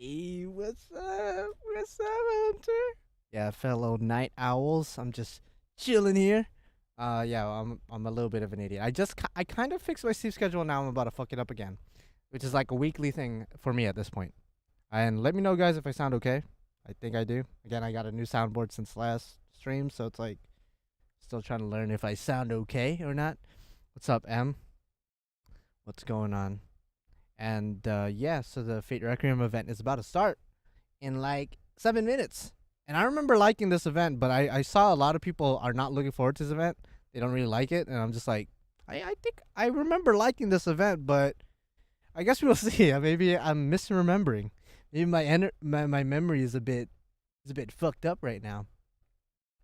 Hey, what's up? What's up, Hunter? Yeah, fellow night owls. I'm just chilling here. Yeah, I'm a little bit of an idiot. I kind of fixed my sleep schedule. Now I'm about to fuck it up again, which is like a weekly thing for me at this point. And let me know, guys, if I sound okay. I think I do. Again, I got a new soundboard since last stream, so it's like still trying to learn if I sound okay or not. What's up, M? What's going on? And yeah, so the Fate Requiem event is about to start in like 7 minutes. And I remember liking this event, but I saw a lot of people are not looking forward to this event. They don't really like it, and I'm just like, I think I remember liking this event, but I guess we'll see. Maybe I'm misremembering. Maybe my memory is a bit fucked up right now.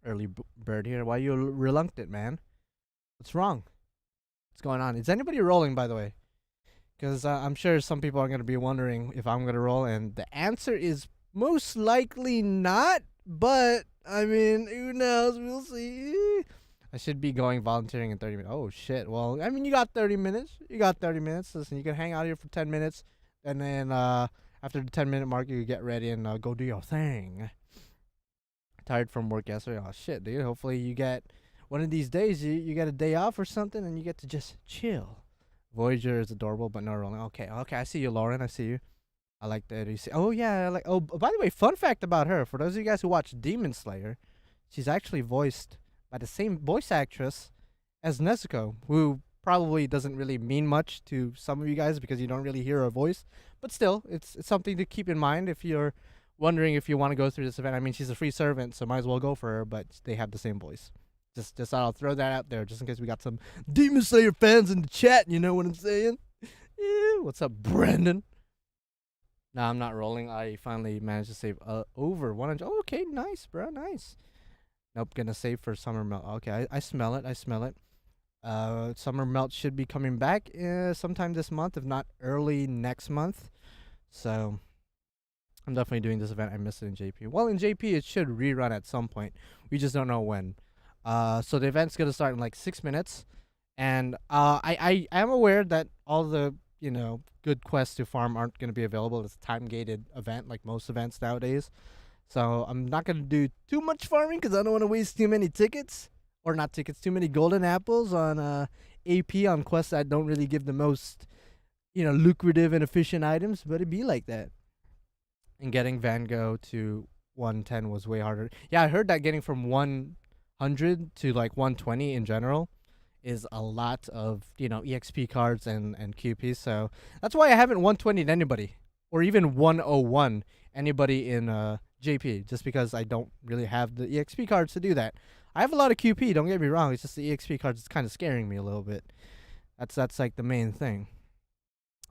Early bird here. Why are you reluctant, man? What's wrong? What's going on? Is anybody rolling, by the way? Because I'm sure some people are going to be wondering if I'm going to roll, and the answer is most likely not, but, I mean, who knows? We'll see. I should be going volunteering in 30 minutes. Oh, shit. Well, I mean, you got 30 minutes. Listen, you can hang out here for 10 minutes, and then after the 10-minute mark, you get ready and go do your thing. Tired from work yesterday? Oh, shit, dude. Hopefully you get one of these days, you get a day off or something, and you get to just chill. Voyager is adorable, but no rolling. Okay, I see you, Lauren. I see you. I like that. Oh yeah, Oh, by the way, fun fact about her: for those of you guys who watch Demon Slayer, she's actually voiced by the same voice actress as Nezuko, who probably doesn't really mean much to some of you guys because you don't really hear her voice. But still, it's something to keep in mind if you're wondering if you want to go through this event. I mean, she's a free servant, so might as well go for her. But they have the same voice. Just I'll throw that out there just in case we got some Demon Slayer fans in the chat. You know what I'm saying? Yeah. What's up, Brandon? Nah, I'm not rolling. I finally managed to save over 100. Oh, okay, nice, bro, nice. Nope, gonna save for Summer Melt. Okay, I smell it. Summer Melt should be coming back sometime this month, if not early next month. So I'm definitely doing this event. I missed it in JP. Well, in JP, it should rerun at some point. We just don't know when. So the event's gonna start in like 6 minutes, and I am aware that all the good quests to farm aren't gonna be available. It's a time gated event, like most events nowadays. So I'm not gonna do too much farming because I don't want to waste too many tickets, or not tickets, too many golden apples on AP on quests that don't really give the most lucrative and efficient items. But it'd be like that. And getting Van Gogh to 110 was way harder. Yeah, I heard that getting from 100 to like 120 in general is a lot of EXP cards and QPs. So that's why I haven't 120'd anybody, or even 101 anybody in JP, just because I don't really have the EXP cards to do that. I have a lot of QP, don't get me wrong, it's just the EXP cards is kind of scaring me a little bit. That's like the main thing.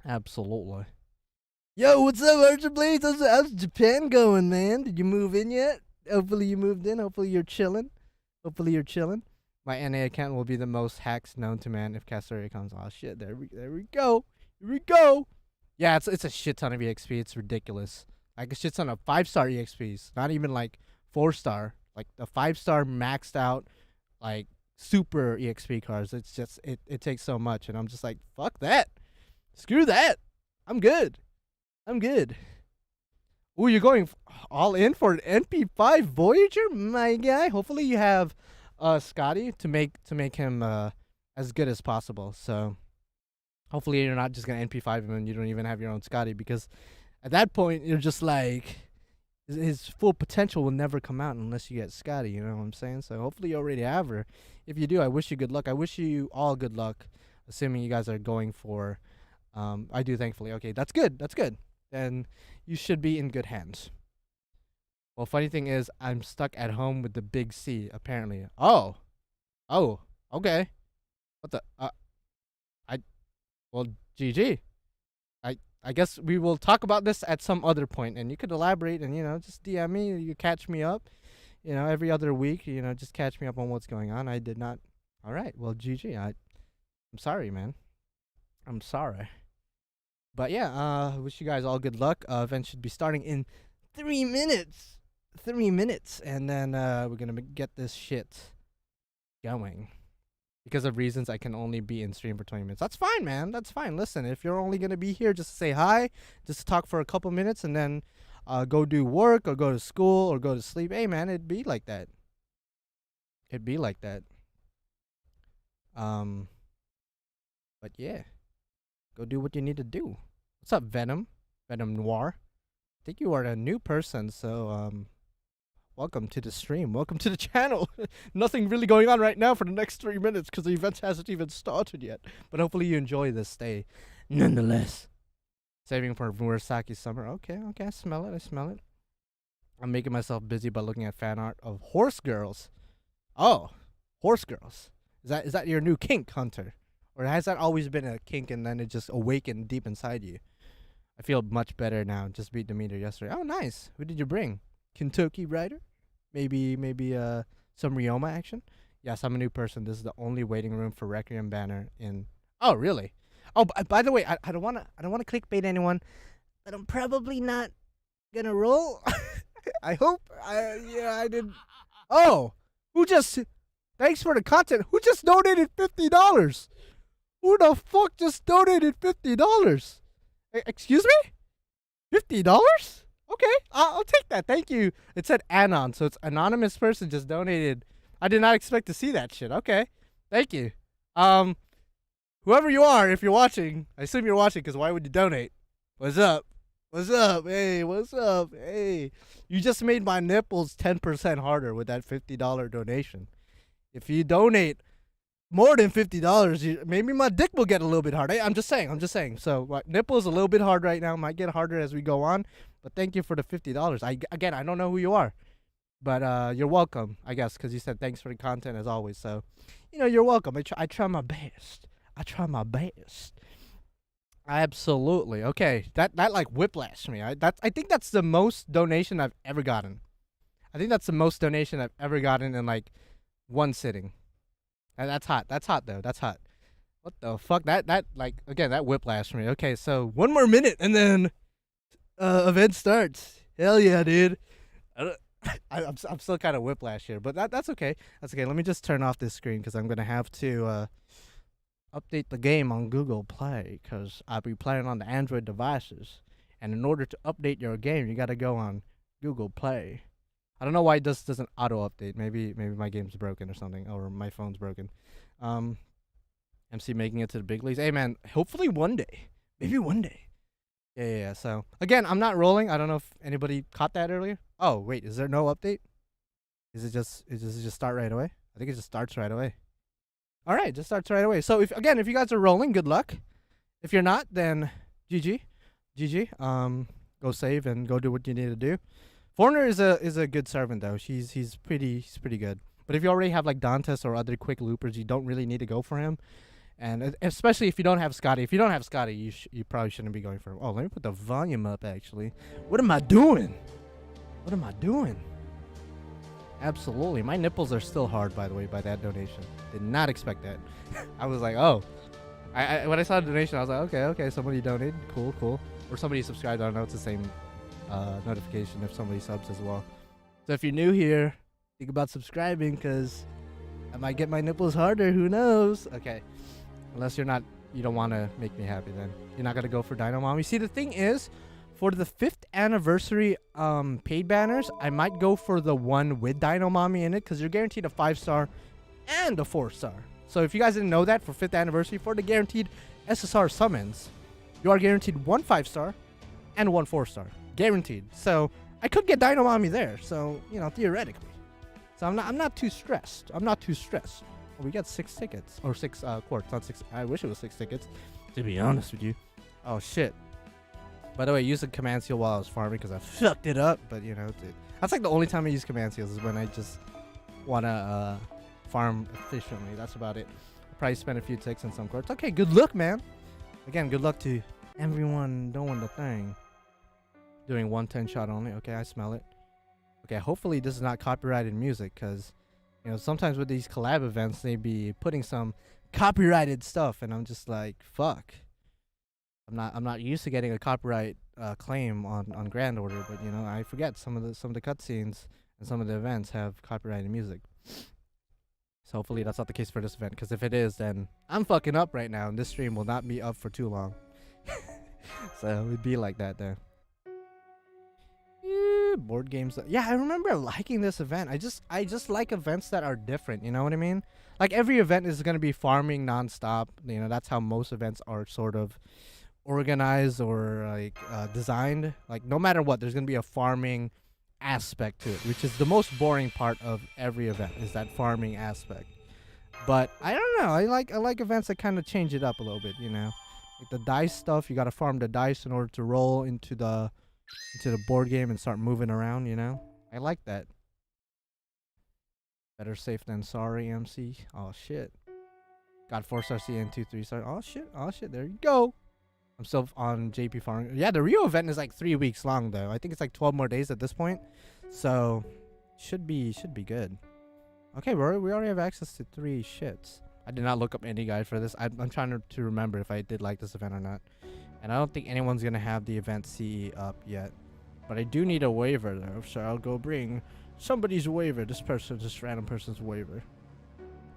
Absolutely. Yo, what's up, Archibald? How's Japan going, man? Did you move in yet? Hopefully you moved in. Hopefully you're chilling. My NA account will be the most hacks known to man if Castoria comes. Oh shit, there we go. Here we go. Yeah, it's a shit ton of EXP. It's ridiculous. Like a shit ton of 5-star EXPs. Not even like 4-star. Like the 5-star maxed out like super EXP cards. It's just it takes so much, and I'm just like, fuck that. Screw that. I'm good. Ooh, you're going all in for an NP5 Voyager, my guy. Hopefully you have Scotty to make him as good as possible. So hopefully you're not just gonna NP5 him and you don't even have your own Scotty, because at that point you're just like his full potential will never come out unless you get Scotty. You know what I'm saying? So hopefully you already have her. If you do, I wish you good luck. I wish you all good luck. Assuming you guys are going for, I do, thankfully. Okay, that's good. Then you should be in good hands. Well, funny thing is, I'm stuck at home with the big C, apparently. Oh, okay. What the, well, GG. I guess we will talk about this at some other point, and you could elaborate and, just DM me, you catch me up, every other week, just catch me up on what's going on. I did not. All right, well, GG. I'm sorry, man. I'm sorry. But yeah, wish you guys all good luck. Event should be starting in 3 minutes. 3 minutes, and then we're gonna get this shit going. Because of reasons, I can only be in stream for 20 minutes. That's fine, man. That's fine. Listen, if you're only gonna be here just to say hi, just to talk for a couple minutes, and then go do work or go to school or go to sleep. Hey man, it'd be like that. It'd be like that. Um, but yeah, go do what you need to do. What's up, Venom? Venom Noir. I think you are a new person, so welcome to the stream. Welcome to the channel. Nothing really going on right now for the next 3 minutes because the event hasn't even started yet. But hopefully you enjoy this stay, nonetheless. Saving for Murasaki Summer. Okay, I smell it. I'm making myself busy by looking at fan art of horse girls. Oh, horse girls. Is that your new kink, Hunter? Or has that always been a kink and then it just awakened deep inside you? I feel much better now. Just beat the meter yesterday. Oh, nice. Who did you bring? Kentucky Rider? Maybe some Ryoma action? Yes, I'm a new person. This is the only waiting room for Requiem banner in... Oh, really? Oh, by the way, I don't wanna clickbait anyone, but I'm probably not gonna roll. I hope. I did. Oh, who just? Thanks for the content. Who just donated $50? Who the fuck just donated $50? Excuse me? $50? Okay, I'll take that. Thank you. It said Anon, so it's anonymous person just donated. I did not expect to see that shit. Okay, thank you. Whoever you are, if you're watching, I assume you're watching because why would you donate? What's up? What's up? Hey, what's up? Hey, you just made my nipples 10% harder with that $50 donation. If you donate more than $50, maybe my dick will get a little bit hard. Hey, I'm just saying. So my nipple is a little bit hard right now. Might get harder as we go on. But thank you for the $50. I don't know who you are, but you're welcome, I guess, because you said thanks for the content as always. So, you're welcome. I try my best. Absolutely. Okay. That like whiplashed me. I think that's the most donation I've ever gotten. in like one sitting. And that's hot. That's hot though. That's hot. What the fuck? That again, that whiplashed me. Okay, so 1 more minute and then event starts. Hell yeah, dude. I'm still kind of whiplash here, but that's okay. That's okay. Let me just turn off this screen because I'm gonna have to update the game on Google Play because I'll be playing on the Android devices. And in order to update your game, you gotta go on Google Play. I don't know why it doesn't auto update. Maybe my game's broken or something, or my phone's broken. MC making it to the big leagues. Hey man, hopefully one day, maybe one day. Yeah. So again, I'm not rolling. I don't know if anybody caught that earlier. Oh wait, is there no update? Does it just start right away? I think it just starts right away. All right, just starts right away. So if you guys are rolling, good luck. If you're not, then GG. Go save and go do what you need to do. Foreigner is a good servant though. He's pretty good. But if you already have like Dantes or other quick loopers, you don't really need to go for him. And especially if you don't have Scotty. If you don't have Scotty, you probably shouldn't be going for him. Oh, let me put the volume up actually. What am I doing? Absolutely. My nipples are still hard, by the way, by that donation. Did not expect that. I was like, oh. I when I saw the donation, I was like, okay, somebody donated. Cool. Or somebody subscribed. I don't know. It's the same notification if somebody subs as well. So if you're new here, think about subscribing because I might get my nipples harder. Who knows? Okay. Unless you don't want to make me happy, then you're not going to go for Dino Mommy. See, the thing is, for the 5th anniversary paid banners, I might go for the one with Dino Mommy in it because you're guaranteed a 5-star and a 4-star. So if you guys didn't know that, for 5th anniversary, for the guaranteed SSR summons, you are guaranteed 1 5-star and 1 4-star. Guaranteed. So I could get Dino Mommy there. So, theoretically. So I'm not too stressed. Oh, we got 6 tickets. Or 6 quarts, not 6. I wish it was 6 tickets, to be honest with you. Oh, shit. By the way, I used the command seal while I was farming because I fucked it up. But, that's like the only time I use command seals is when I just want to farm efficiently. That's about it. I'll probably spend a few ticks in some quarts. Okay, good luck, man. Again, good luck to everyone doing the thing. Doing 110 shot only. Okay, I smell it. Okay, hopefully this is not copyrighted music because, sometimes with these collab events, they be putting some copyrighted stuff, and I'm just like, fuck. I'm not used to getting a copyright claim on Grand Order, but I forget some of the cutscenes and some of the events have copyrighted music. So hopefully that's not the case for this event, because if it is, then I'm fucking up right now, and this stream will not be up for too long. So it'd be like that there. board games? Yeah, I remember liking this event. I just like events that are different. You know what I mean? Like every event is gonna be farming nonstop. You know, that's how most events are sort of organized or like designed. Like no matter what, there's gonna be a farming aspect to it, which is the most boring part of every event. Is that farming aspect? But I don't know. I like events that kind of change it up a little bit. You know, like the dice stuff. You gotta farm the dice in order to roll into the board game and start moving around, you know? I like that. Better safe than sorry, MC. Oh, shit. Got 4-star C and 2-3-star. Oh, shit. Oh, shit. There you go. I'm still on JP Farm. Yeah, the Rio event is like 3 weeks long, though. I think it's like 12 more days at this point. So, should be good. Okay, we already have access to 3 shits. I did not look up any guide for this. I'm trying to remember if I did like this event or not. And I don't think anyone's going to have the event CE up yet. But I do need a waiver though. So I'll go bring somebody's waiver. This random person's waiver.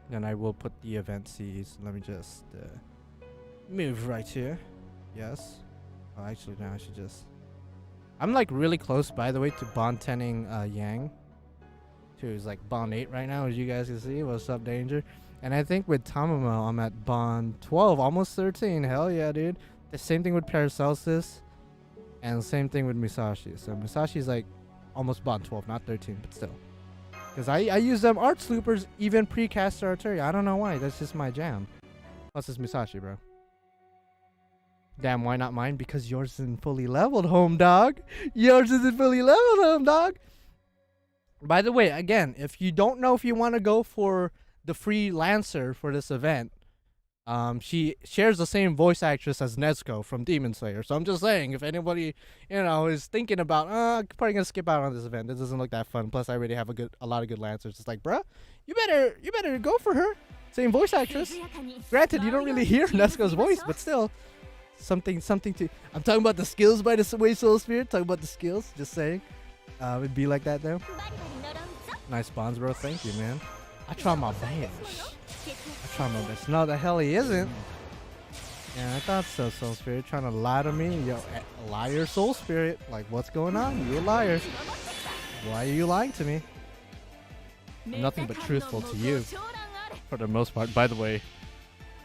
Then I will put the event CEs. Let me just move right here. Yes. Oh, actually, no, I should just... I'm like really close, by the way, to Bond 10ing Yang. Who's like Bond 8 right now, as you guys can see. What's up, Danger? And I think with Tamamo, I'm at Bond 12, almost 13. Hell yeah, dude. The same thing with Paracelsus, and the same thing with Musashi. So Musashi's like almost Bond 12, not 13, but still. Because I use them art sloopers even pre-caster artillery. I don't know why. That's just my jam. Plus it's Musashi, bro. Damn, why not mine? Because yours isn't fully leveled, home dog. Yours isn't fully leveled, home dog. By the way, again, if you don't know if you want to go for the free Lancer for this event, she shares the same voice actress as Nezuko from Demon Slayer. So I'm just saying, if anybody, you know, is thinking about, probably gonna skip out on this event. This doesn't look that fun. Plus, I already have a lot of good Lancers. It's like, bruh, you better go for her. Same voice actress. Granted, you don't really hear Nezuko's voice, but still, something to. I'm talking about the skills by the way Soul Spirit. Talking about the skills. Just saying, it'd be like that though. Nice spawns, bro. Thank you, man. I try my best. I try my best. No, the hell he isn't. Yeah, I thought so, Soul Spirit. Trying to lie to me. Yo, liar, Soul Spirit. Like, what's going on? You a liar. Why are you lying to me? I'm nothing but truthful to you. For the most part. By the way,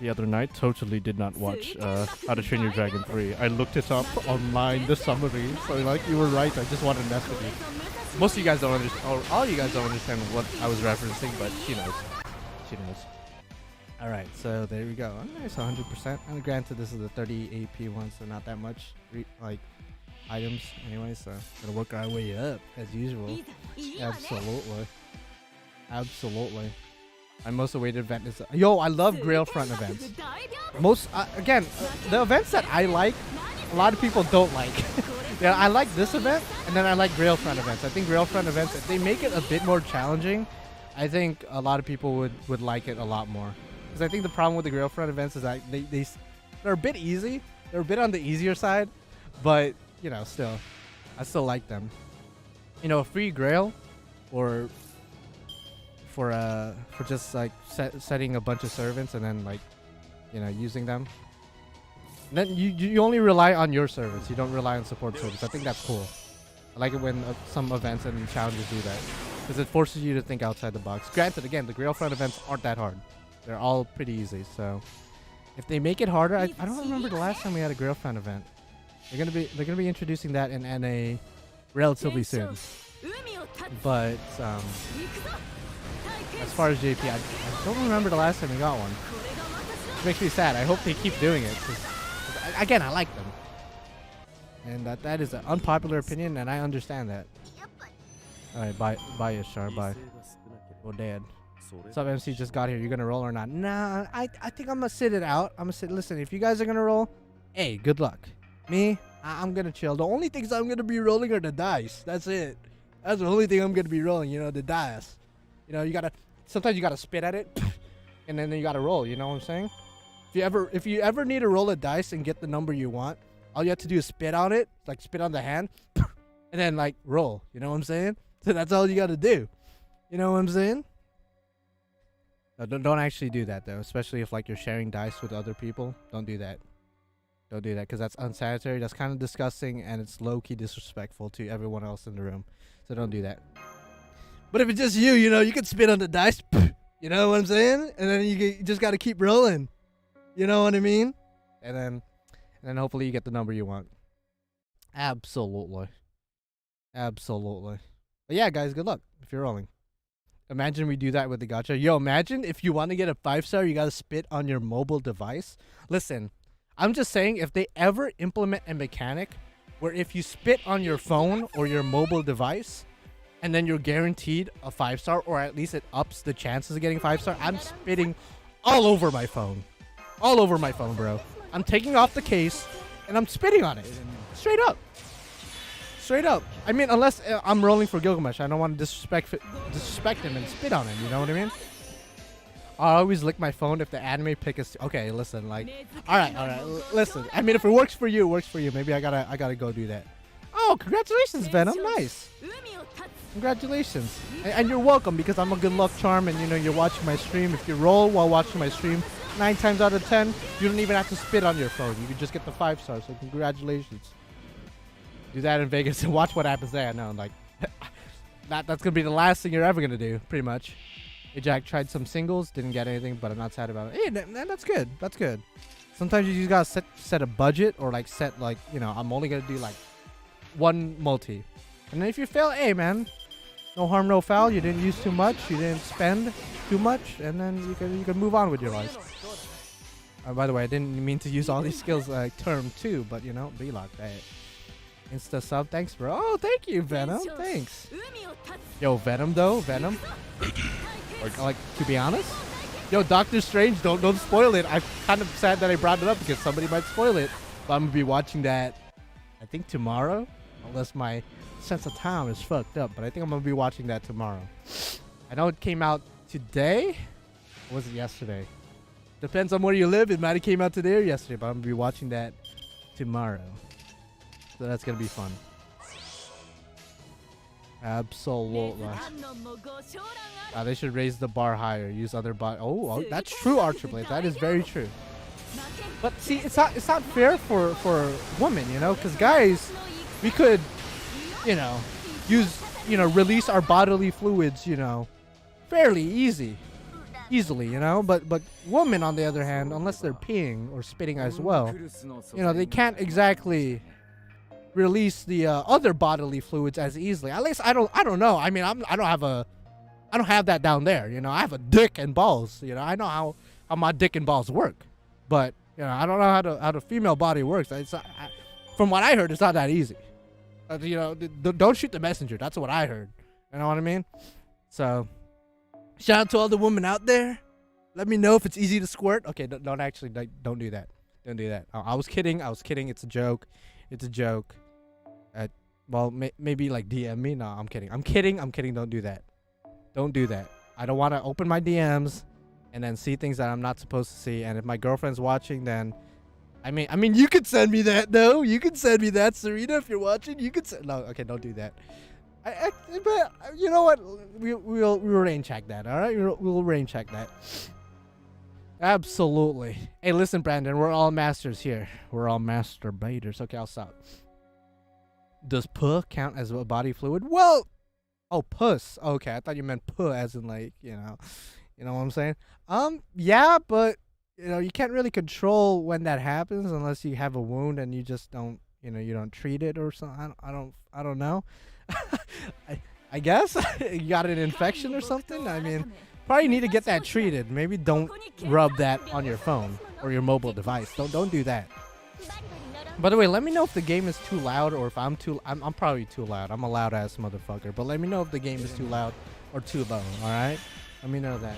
the other night, totally did not watch How to Train Your Dragon 3. I looked it up online, the summary. So, like, you were right. I just wanted to mess with you. Most of you guys don't understand, or all you guys don't understand what I was referencing, but she knows. She knows. Alright, so there we go. Oh, nice, 100%. And granted, this is the 30 AP one, so not that much, like, items anyway, so gonna work our way up, as usual. Absolutely. Absolutely. My most awaited event is... Yo, I love Grail front events. Most, again, the events that I like, a lot of people don't like. Yeah, I like this event, and then I like Grail front events. I think Grail front events, if they make it a bit more challenging, I think a lot of people would like it a lot more. Because I think the problem with the Grail front events is that they're a bit easy. They're a bit on the easier side, but, you know, still, I still like them. You know, a free Grail, or for just like setting a bunch of servants and then like, you know, using them. And then you only rely on your servants. You don't rely on support servants. I think that's cool. I like it when some events and challenges do that, because it forces you to think outside the box. Granted, again, the Grail front events aren't that hard. They're all pretty easy. So if they make it harder, I don't remember the last time we had a Grail front event. They're gonna be introducing that in NA relatively soon. But as far as JP, I don't remember the last time we got one. Which makes me sad. I hope they keep doing it. Again, I like them. And that is an unpopular opinion, and I understand that. Alright, bye Yashar, bye. Oh, Dad. What's up, MC? Just got here. You gonna roll or not? Nah, I think I'm gonna sit it out. I'm gonna sit. Listen, if you guys are gonna roll, hey, good luck. Me, I'm gonna chill. The only things I'm gonna be rolling are the dice. That's it. That's the only thing I'm gonna be rolling, you know, the dice. You know, sometimes you gotta spit at it, and then you gotta roll, you know what I'm saying? If you ever need to roll a dice and get the number you want, all you have to do is spit on it, like spit on the hand, and then like roll, you know what I'm saying? So that's all you gotta do. You know what I'm saying? No, don't actually do that though, especially if like you're sharing dice with other people. Don't do that. Don't do that because that's unsanitary. That's kind of disgusting and it's low-key disrespectful to everyone else in the room. So don't do that. But if it's just you, you can spit on the dice. You know what I'm saying? And then you just got to keep rolling. You know what I mean? And then hopefully you get the number you want. Absolutely. Absolutely. But yeah, guys, good luck if you're rolling. Imagine we do that with the gacha. Yo, imagine if you want to get a 5-star, you got to spit on your mobile device. Listen, I'm just saying if they ever implement a mechanic where if you spit on your phone or your mobile device and then you're guaranteed a 5-star, or at least it ups the chances of getting 5-star, I'm spitting all over my phone. All over my phone, bro. I'm taking off the case and I'm spitting on it. Straight up. Straight up. I mean, unless I'm rolling for Gilgamesh. I don't want to disrespect him and spit on him. You know what I mean? I always lick my phone if the anime pick is... Okay, listen, like... Alright. Listen. I mean, if it works for you, it works for you. Maybe I gotta go do that. Oh, congratulations, Venom. Nice. Congratulations. And you're welcome because I'm a good luck charm and, you're watching my stream. If you roll while watching my stream, 9 times out of 10, you don't even have to spit on your phone. You can just get the 5-star, so congratulations. Do that in Vegas and watch what happens there. No, like, that's going to be the last thing you're ever going to do, pretty much. Hey, Jack tried some singles, didn't get anything, but I'm not sad about it. Hey, that's good. That's good. Sometimes you just got to set a budget or, like, set, like, I'm only going to do, like, one multi. And then if you fail, hey, man, no harm, no foul. You didn't use too much. You didn't spend too much. And then you can move on with your life. By the way, I didn't mean to use all these skills like term 2, but, be like that. Insta sub, thanks, bro. Oh, thank you, Venom. Thanks. Yo, Venom, though. Venom. Like, to be honest, yo, Doctor Strange, don't spoil it. I'm kind of sad that I brought it up because somebody might spoil it. But I'm going to be watching that, I think, tomorrow. Unless my sense of time is fucked up. But I think I'm going to be watching that tomorrow. I know it came out today. Or was it yesterday? Depends on where you live. It might have came out today or yesterday. But I'm going to be watching that tomorrow. So that's going to be fun. Absolutely. They should raise the bar higher. Use other bar. Oh, that's true, Archerblade. That is very true. But see, it's not fair for women, because guys, we could, use, release our bodily fluids, fairly easily, But women, on the other hand, unless they're peeing or spitting as well, they can't exactly release the other bodily fluids as easily. At least I don't know. I mean, I don't have that down there. I have a dick and balls. I know how my dick and balls work, but I don't know how the female body works. From what I heard, it's not that easy. Don't shoot the messenger. That's what I heard. You know what I mean? So, shout out to all the women out there. Let me know if it's easy to squirt. Okay, don't do that. Don't do that. I was kidding. It's a joke. It's a joke. Well, maybe like DM me. No, I'm kidding. I'm kidding. Don't do that. Don't do that. I don't want to open my DMs and then see things that I'm not supposed to see. And if my girlfriend's watching, then I mean, you could send me that. No, you can send me that, Serena. If you're watching, you could send. No, okay, don't do that. But you know what? We'll rain check that. All right, we'll rain check that. Absolutely. Hey, listen, Brandon. We're all masters here. We're all masturbators. Okay, I'll stop. Does puh count as a body fluid? Well, oh, puss. Okay, I thought you meant puh as in like, you know what I'm saying? Yeah, but you can't really control when that happens unless you have a wound and you just don't, you don't treat it or something. I don't know. I guess you got an infection or something. I mean, probably need to get that treated. Maybe don't rub that on your phone or your mobile device. Don't do that. By the way, let me know if the game is too loud or if I'm probably too loud. I'm a loud ass motherfucker. But let me know if the game is too loud or too low. All right? Let me know that.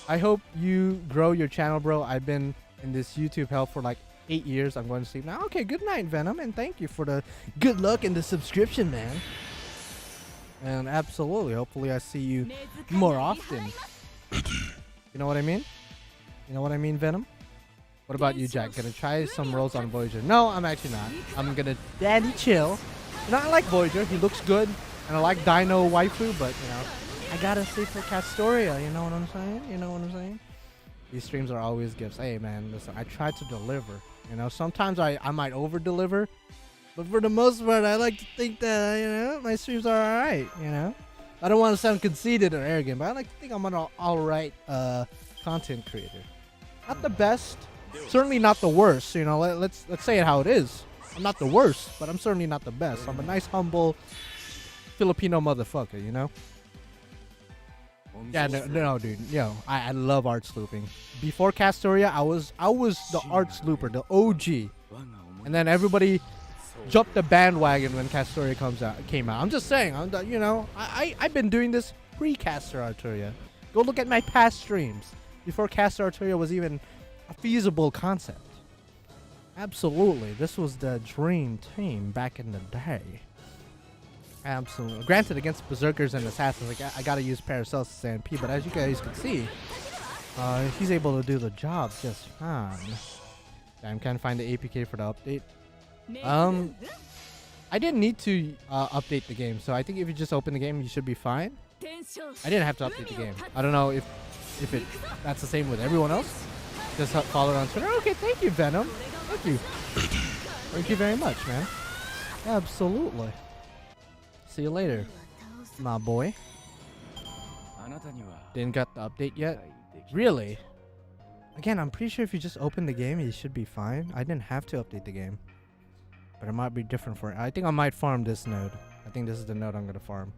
I hope you grow your channel, bro. I've been in this YouTube hell for like 8 years. I'm going to sleep now. Okay, good night, Venom, and thank you for the good luck and the subscription, man. And absolutely, hopefully I see you more often. You know what I mean? You know what I mean, Venom? What about you, Jack? Gonna try some rolls on Voyager? No, I'm actually not. I'm gonna daddy chill. I like Voyager. He looks good, and I like Dino Waifu, but I gotta sleep for Castoria. You know what I'm saying? These streams are always gifts. Hey, man, listen, I try to deliver. You know, sometimes I might over deliver, but for the most part, I like to think that my streams are alright. You know, I don't want to sound conceited or arrogant, but I like to think I'm an alright content creator. Not the best, certainly not the worst. You know, let's say it how it is. I'm not the worst, but I'm certainly not the best. I'm a nice, humble Filipino motherfucker. You know. Yeah, no, dude. Yo, I love art slooping. Before Castoria, I was the art slooper, the OG. And then everybody jumped the bandwagon when Castoria came out. I'm just saying, I've been doing this pre-Castor Arturia. Go look at my past streams before Castor Arturia was even a feasible concept. Absolutely, this was the dream team back in the day. Absolutely. Granted, against Berserkers and Assassins, I gotta use Paracelsus and P, but as you guys can see, he's able to do the job just fine. I'm trying to find the APK for the update. I didn't need to update the game, so I think if you just open the game, you should be fine. I didn't have to update the game. I don't know if that's the same with everyone else. Just follow it on Twitter. Okay, thank you, Venom. Thank you. Thank you very much, man. Absolutely. See you later, my boy. Didn't get the update yet? Really? Again, I'm pretty sure if you just open the game, you should be fine. I didn't have to update the game. But it might be different for it. I think I might farm this node. I think this is the node I'm going to farm.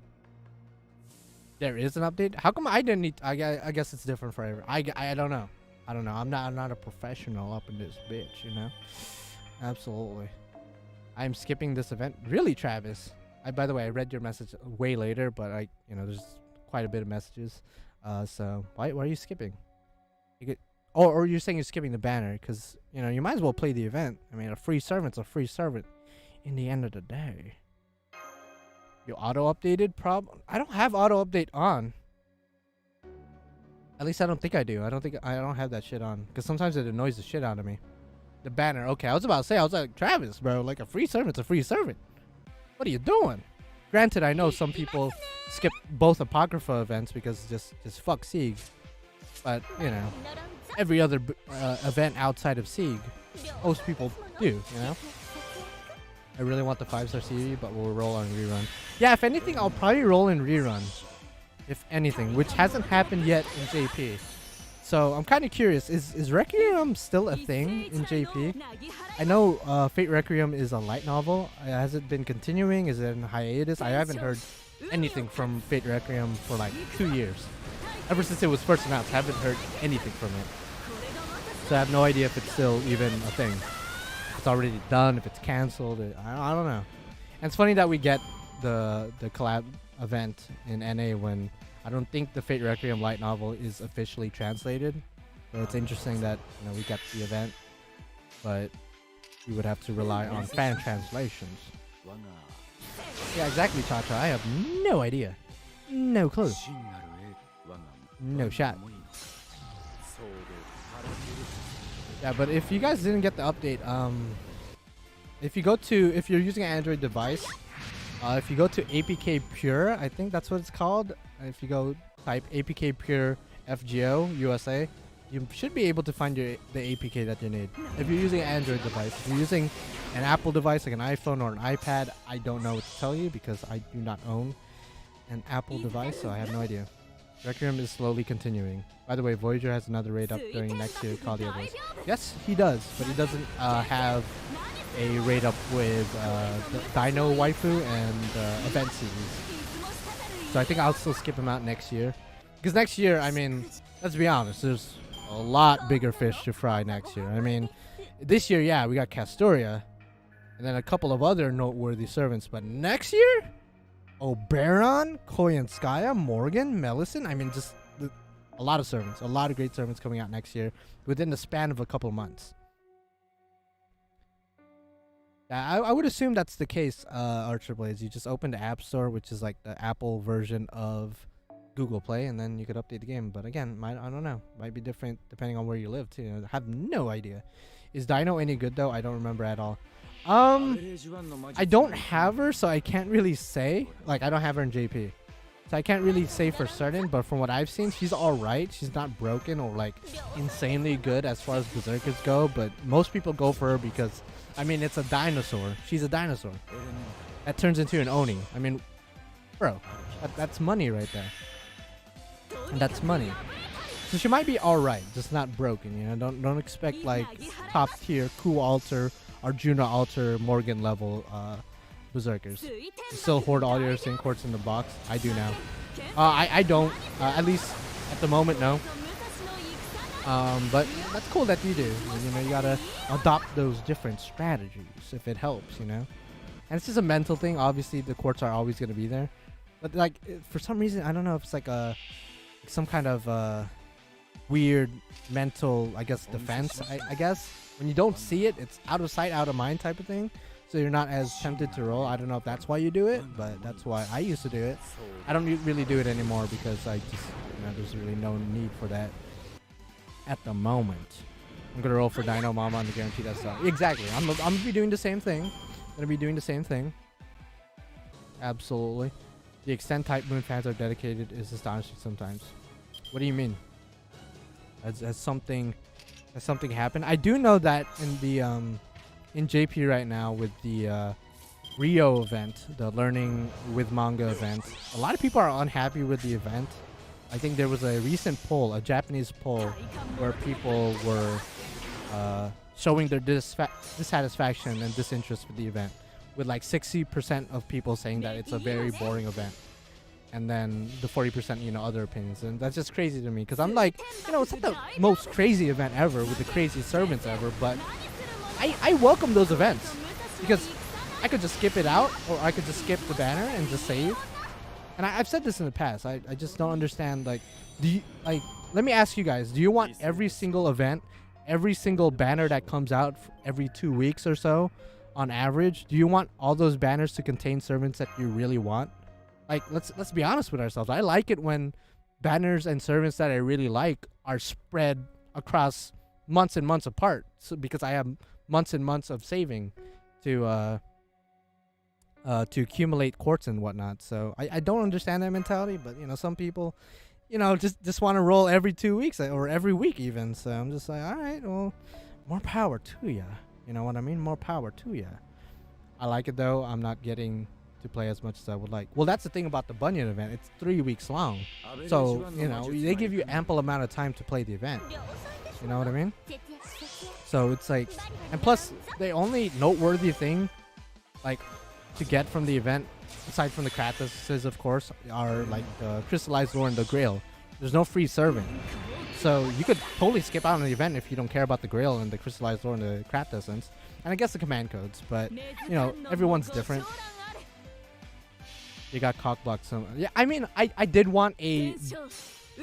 There is an update? How come I didn't need... I guess it's different for everyone. I don't know. I don't know. I'm not a professional up in this bitch, you know? Absolutely. I'm skipping this event. Really, Travis? By the way, I read your message way later, but there's quite a bit of messages. So why are you skipping? Or you're saying you're skipping the banner because you might as well play the event. I mean, a free servant's a free servant. In the end of the day, you auto updated. I don't have auto update on. At least I don't think I do. I don't have that shit on because sometimes it annoys the shit out of me. The banner. Okay, I was about to say. I was like, Travis, bro, like a free servant's a free servant. What are you doing? Granted, I know some people skip both Apocrypha events because just fuck Sieg. But, every other event outside of Sieg, most people do, I really want the 5-star CE, but we'll roll on rerun. Yeah, if anything, I'll probably roll in rerun. If anything, which hasn't happened yet in JP. So I'm kind of curious, is Requiem still a thing in JP? I know Fate Requiem is a light novel. Has it been continuing? Is it in hiatus? I haven't heard anything from Fate Requiem for like 2 years. Ever since it was first announced, I haven't heard anything from it. So I have no idea if it's still even a thing. If it's already done, if it's cancelled. I don't know. And it's funny that we get the collab event in NA when I don't think the Fate Requiem light novel is officially translated. So it's interesting that we got the event, but we would have to rely on fan translations. Yeah, exactly, Cha-Cha. I have no idea. No clue. No shot. Yeah, but if you guys didn't get the update, if you're using an Android device, if you go to APK Pure, I think that's what it's called. If you go type APK Pure FGO USA, you should be able to find the APK that you need. If you're using an Android device, if you're using an Apple device like an iPhone or an iPad, I don't know what to tell you because I do not own an Apple device, so I have no idea. Requiem is slowly continuing. By the way, Voyager has another raid up during next year, Chaldea does. Yes, he does, but he doesn't have a raid up with the Dino Waifu and event series. So I think I'll still skip him out next year. Because next year, I mean, let's be honest, there's a lot bigger fish to fry next year. I mean, this year, yeah, we got Castoria, and then a couple of other noteworthy servants, but next year? Oberon, Koyanskaya, Morgan, Melisson. I mean, just a lot of servants, a lot of great servants coming out next year within the span of a couple of months. I would assume that's the case, Archer Blades. You just open the App Store, which is like the Apple version of Google Play, and then you could update the game. But again, I don't know. Might be different depending on where you live, too. I have no idea. Is Dino any good, though? I don't remember at all. I don't have her, so I can't really say. Like, I don't have her in JP. So I can't really say for certain, but from what I've seen, she's alright. She's not broken or like insanely good as far as berserkers go, but most people go for her because, I mean, it's a dinosaur. She's a dinosaur. That turns into an Oni. I mean, bro, that's money right there. And that's money. So she might be alright, just not broken, you know? Don't expect like top tier, Ku Alter, Arjuna Alter, Morgan level berserkers. You still hoard all your sync quartz in the box? I do now. I don't, at least at the moment, no. But that's cool that you do. You know, you gotta adopt those different strategies if it helps, you know? And it's just a mental thing. Obviously, the quartz are always gonna be there. But like, for some reason, I don't know if it's like some kind of weird mental, I guess, defense, I guess. When you don't see it, it's out of sight, out of mind type of thing. So you're not as tempted to roll. I don't know if that's why you do it, but that's why I used to do it. I don't really do it anymore because I just, you know, there's really no need for that at the moment. I'm gonna roll for Dino Mama on the guarantee that stuff. Exactly. I'm gonna be doing the same thing. Absolutely. The extent type Moon fans are dedicated is astonishing sometimes. What do you mean? Has something happened? I do know that in the in JP right now with the Rio event, the learning with manga event, a lot of people are unhappy with the event. I think there was a recent poll, a Japanese poll, where people were showing their dissatisfaction and disinterest with the event, with like 60% of people saying that it's a very boring event. And then the 40%, you know, other opinions. And that's just crazy to me because I'm like, you know, it's not the most crazy event ever with the craziest servants ever, but I welcome those events because I could just skip it out, or I could just skip the banner and just save. And I've said this in the past. I just don't understand, like, let me ask you guys, do you want every single event, every single banner that comes out every 2 weeks or so on average, do you want all those banners to contain servants that you really want? Like, let's be honest with ourselves. I like it when banners and servants that I really like are spread across months and months apart, so because I have months and months of saving to accumulate quartz and whatnot. So I don't understand that mentality, but you know, some people, you know, just want to roll every 2 weeks or every week even. So I'm just like, all right, well, more power to ya. You know what I mean? More power to ya. I like it though. I'm not getting to play as much as I would like. Well, that's the thing about the Bunyan event. It's 3 weeks long. So, you know, they give you ample amount of time to play the event. You know what I mean? So it's like, and plus the only noteworthy thing like to get from the event, aside from the Kratoses of course, are like the crystallized lore and the Grail. There's no free serving. So you could totally skip out on the event if you don't care about the Grail and the crystallized lore and the Kratos, and I guess the command codes, but you know, everyone's different. You got cockblocked some. Yeah, I mean, I did want an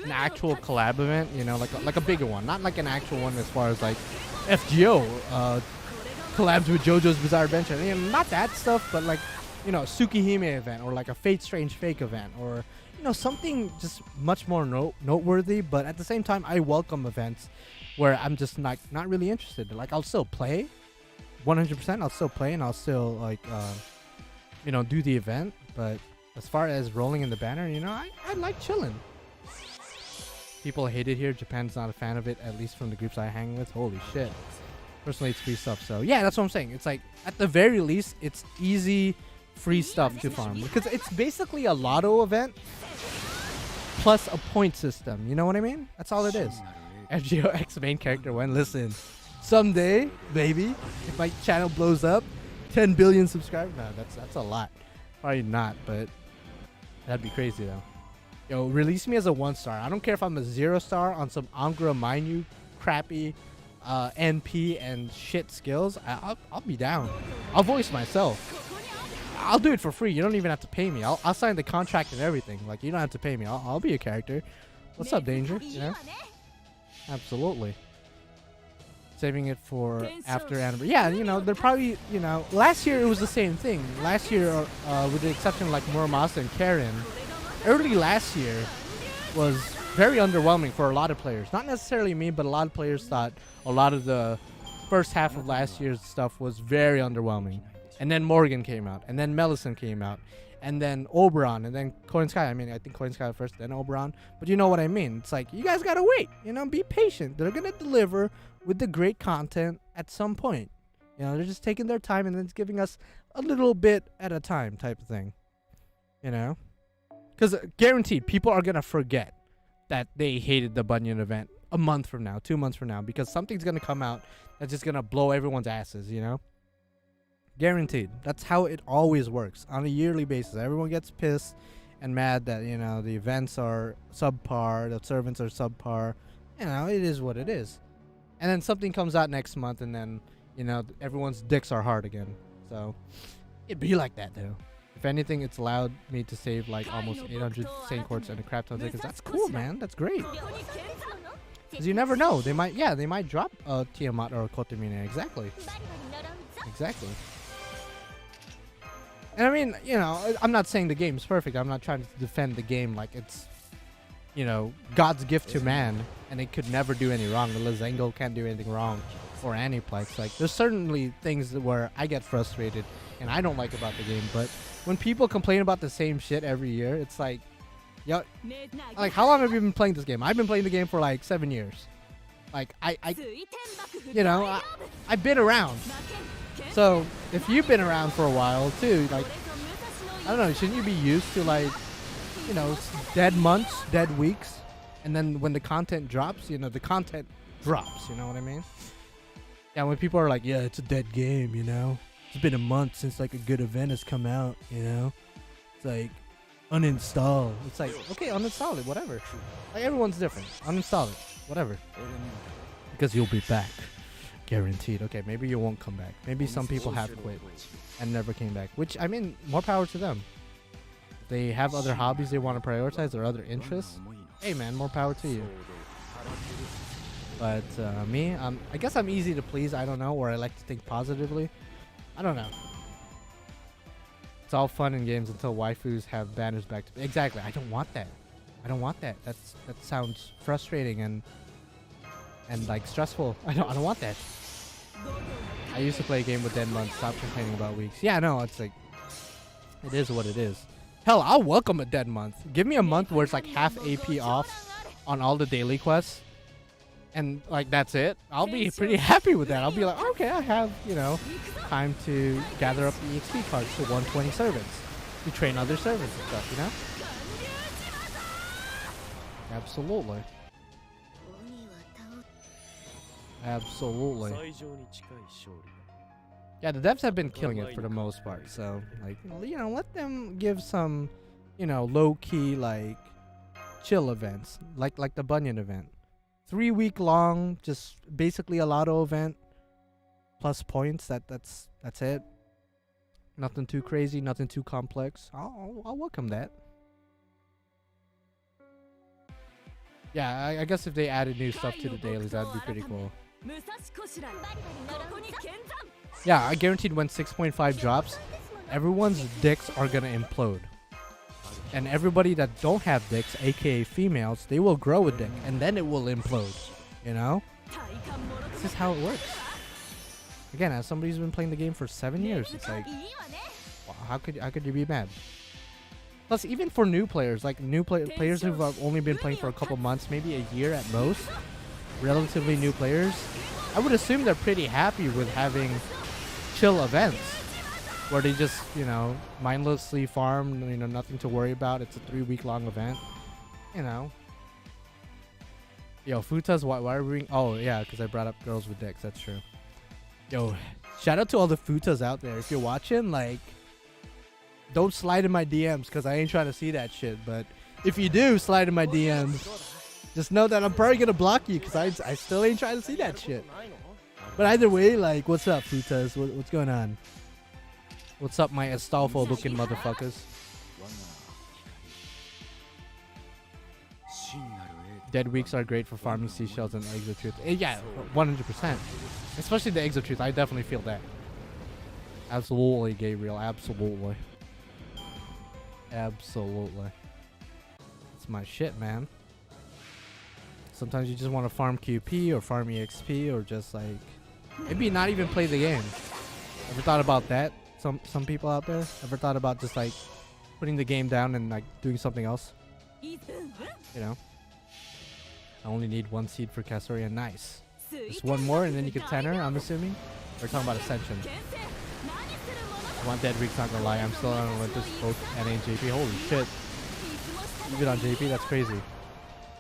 actual collab event, you know, like a bigger one, not like an actual one as far as like FGO collabs with JoJo's Bizarre Adventure. You know, not that stuff, but like, you know, Tsukihime event or like a Fate Strange Fake event, or you know, something just much more noteworthy. But at the same time, I welcome events where I'm just not really interested. Like, I'll still play 100%. I'll still play and I'll still like you know, do the event, but as far as rolling in the banner, you know, I like chilling. People hate it here. Japan's not a fan of it, at least from the groups I hang with. Holy shit. Personally, it's free stuff. So yeah, that's what I'm saying. It's like, at the very least, it's easy, free stuff to farm. Because it's basically a lotto event plus a point system. You know what I mean? That's all it is. FGO X main character when, listen, someday, baby, if my channel blows up, 10 billion subscribers. No, that's a lot. Probably not, but that'd be crazy though. Yo, release me as a 1-star. I don't care if I'm a 0-star on some Angra Mainyu crappy NP and shit skills. I'll be down. I'll voice myself. I'll do it for free. You don't even have to pay me. I'll sign the contract and everything. Like, you don't have to pay me. I'll be a character. What's up, Danger? Yeah, absolutely. Saving it for after anniversary. Yeah, you know, they're probably, you know, last year it was the same thing. Last year, with the exception of like Muramasa and Karen, early last year was very underwhelming for a lot of players. Not necessarily me, but a lot of players thought a lot of the first half of last year's stuff was very underwhelming. And then Morgan came out, and then Melisande came out, and then Oberon, and then Coin Sky. I mean, I think Coin Sky first, then Oberon. But you know what I mean. It's like, you guys gotta wait. You know, be patient. They're gonna deliver with the great content at some point. You know, they're just taking their time and then it's giving us a little bit at a time type of thing. You know? Because guaranteed, people are gonna forget that they hated the Bunyan event a month from now, 2 months from now, because something's gonna come out that's just gonna blow everyone's asses, you know? Guaranteed. That's how it always works on a yearly basis. Everyone gets pissed and mad that, you know, the events are subpar, the servants are subpar. You know, it is what it is. And then something comes out next month, and then, you know, everyone's dicks are hard again. So it'd be like that though. If anything, it's allowed me to save like almost 800 Saint Quartz and a crap ton of tickets. That's cool, man. That's great. Because you never know. They might drop a Tiamat or a Kotomine. Exactly. Exactly. And I mean, you know, I'm not saying the game's perfect. I'm not trying to defend the game like it's, you know, God's gift to man and it could never do any wrong. The Lizengo can't do anything wrong, or Aniplex. Like, there's certainly things where I get frustrated and I don't like about the game, but when people complain about the same shit every year, it's like, yo, like, how long have you been playing this game? I've been playing the game for like 7 years. Like, I you know, I've been around. So if you've been around for a while too, like, I don't know, shouldn't you be used to, like, you know, dead months, dead weeks, and then when the content drops, you know, the content drops, you know what I mean? Yeah, when people are like, yeah, it's a dead game, you know, it's been a month since like a good event has come out, you know, it's like, uninstall. It's like, okay, uninstall it, whatever. Like, everyone's different. Uninstall it, whatever. Because you'll be back. Guaranteed. Okay, maybe you won't come back. Maybe some people have quit and never came back. Which, I mean, more power to them. If they have other hobbies they want to prioritize or other interests, hey man, more power to you. But me, I guess I'm easy to please. I don't know, or I like to think positively. I don't know. It's all fun in games until waifus have banners back to... Exactly. I don't want that. I don't want that. That sounds frustrating and like stressful. I don't want that. I used to play a game with dead months. Stop complaining about weeks. Yeah, no, it's like, it is what it is. Hell, I'll welcome a dead month. Give me a month where it's like half AP off on all the daily quests, and like that's it. I'll be pretty happy with that. I'll be like, okay, I have, you know, time to gather up the EXP cards to 120 servants to train other servants and stuff, you know? Absolutely. Absolutely. Yeah, the devs have been killing it for the most part. So, like, you know, let them give some, you know, low-key, like, chill events, like the Bunyan event. 3-week long, just basically a lotto event plus points. That's it. Nothing too crazy, nothing too complex. I'll welcome that. Yeah, I guess if they added new stuff to the dailies, that'd be pretty cool. Yeah, I guaranteed when 6.5 drops, everyone's dicks are gonna implode. And everybody that don't have dicks, aka females, they will grow a dick and then it will implode. You know? This is how it works. Again, as somebody who's been playing the game for 7 years, it's like, well, how could you be mad? Plus, even for new players, like players who've only been playing for a couple months, maybe a year at most, relatively new players, I would assume they're pretty happy with having chill events where they just, you know, mindlessly farm, you know, nothing to worry about. It's a 3-week long event, you know. Yo, Futas, why are we... Oh, yeah, because I brought up girls with dicks. That's true. Yo, shout out to all the Futas out there. If you're watching, like, don't slide in my DMs because I ain't trying to see that shit. But if you do slide in my DMs, just know that I'm probably going to block you because I still ain't trying to see that shit. But either way, like, what's up, Futas? What's going on? What's up, my Astolfo looking motherfuckers? Dead weeks are great for farming seashells and eggs of truth. Yeah, 100%. Especially the eggs of truth. I definitely feel that. Absolutely, Gabriel. Absolutely. Absolutely. It's my shit, man. Sometimes you just want to farm QP or farm EXP or just like maybe not even play the game. Ever thought about that? Some people out there ever thought about just like putting the game down and like doing something else. You know, I only need 1 seed for Castoria. Nice. Just 1 more and then you can 10her, I'm assuming. We're talking about Ascension. I want Dead Week's, not gonna lie. I'm still on Olympus, both NA and JP. Holy shit. Even on JP, that's crazy.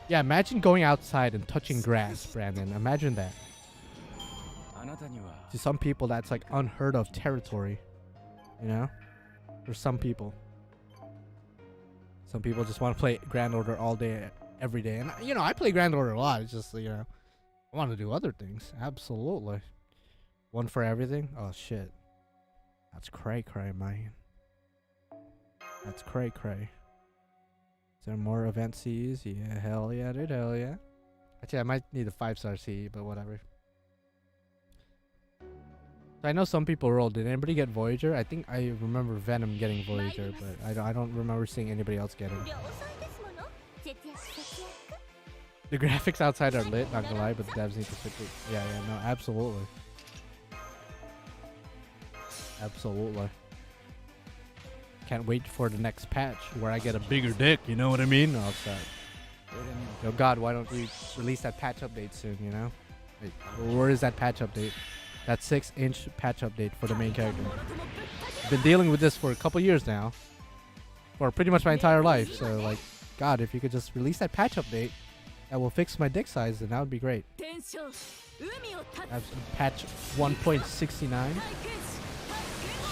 Yeah, imagine going outside and touching grass, Brandon. Imagine that. To some people, that's like unheard of territory. You know? For some people. Some people just want to play Grand Order all day, every day. And, you know, I play Grand Order a lot. It's just, you know, I want to do other things. Absolutely. 1 for everything? Oh, shit. That's cray-cray, man. That's cray-cray. Is there more event Cs? Yeah, hell yeah, dude, hell yeah. Actually, I might need a 5-star C, but whatever. So I know some people rolled. Did anybody get Voyager? I think I remember Venom getting Voyager, but I don't remember seeing anybody else getting. The graphics outside are lit, not gonna lie, but the devs need to fix it. Yeah, no, absolutely. Absolutely. Can't wait for the next patch where I get a bigger dick, you know what I mean? Oh, it's that. Yo, God, why don't you release that patch update soon, you know? Wait, where is that patch update? That 6-inch patch update for the main character. I've been dealing with this for a couple years now. For pretty much my entire life. So, like, God, if you could just release that patch update that will fix my dick size, then that would be great. Patch 1.69.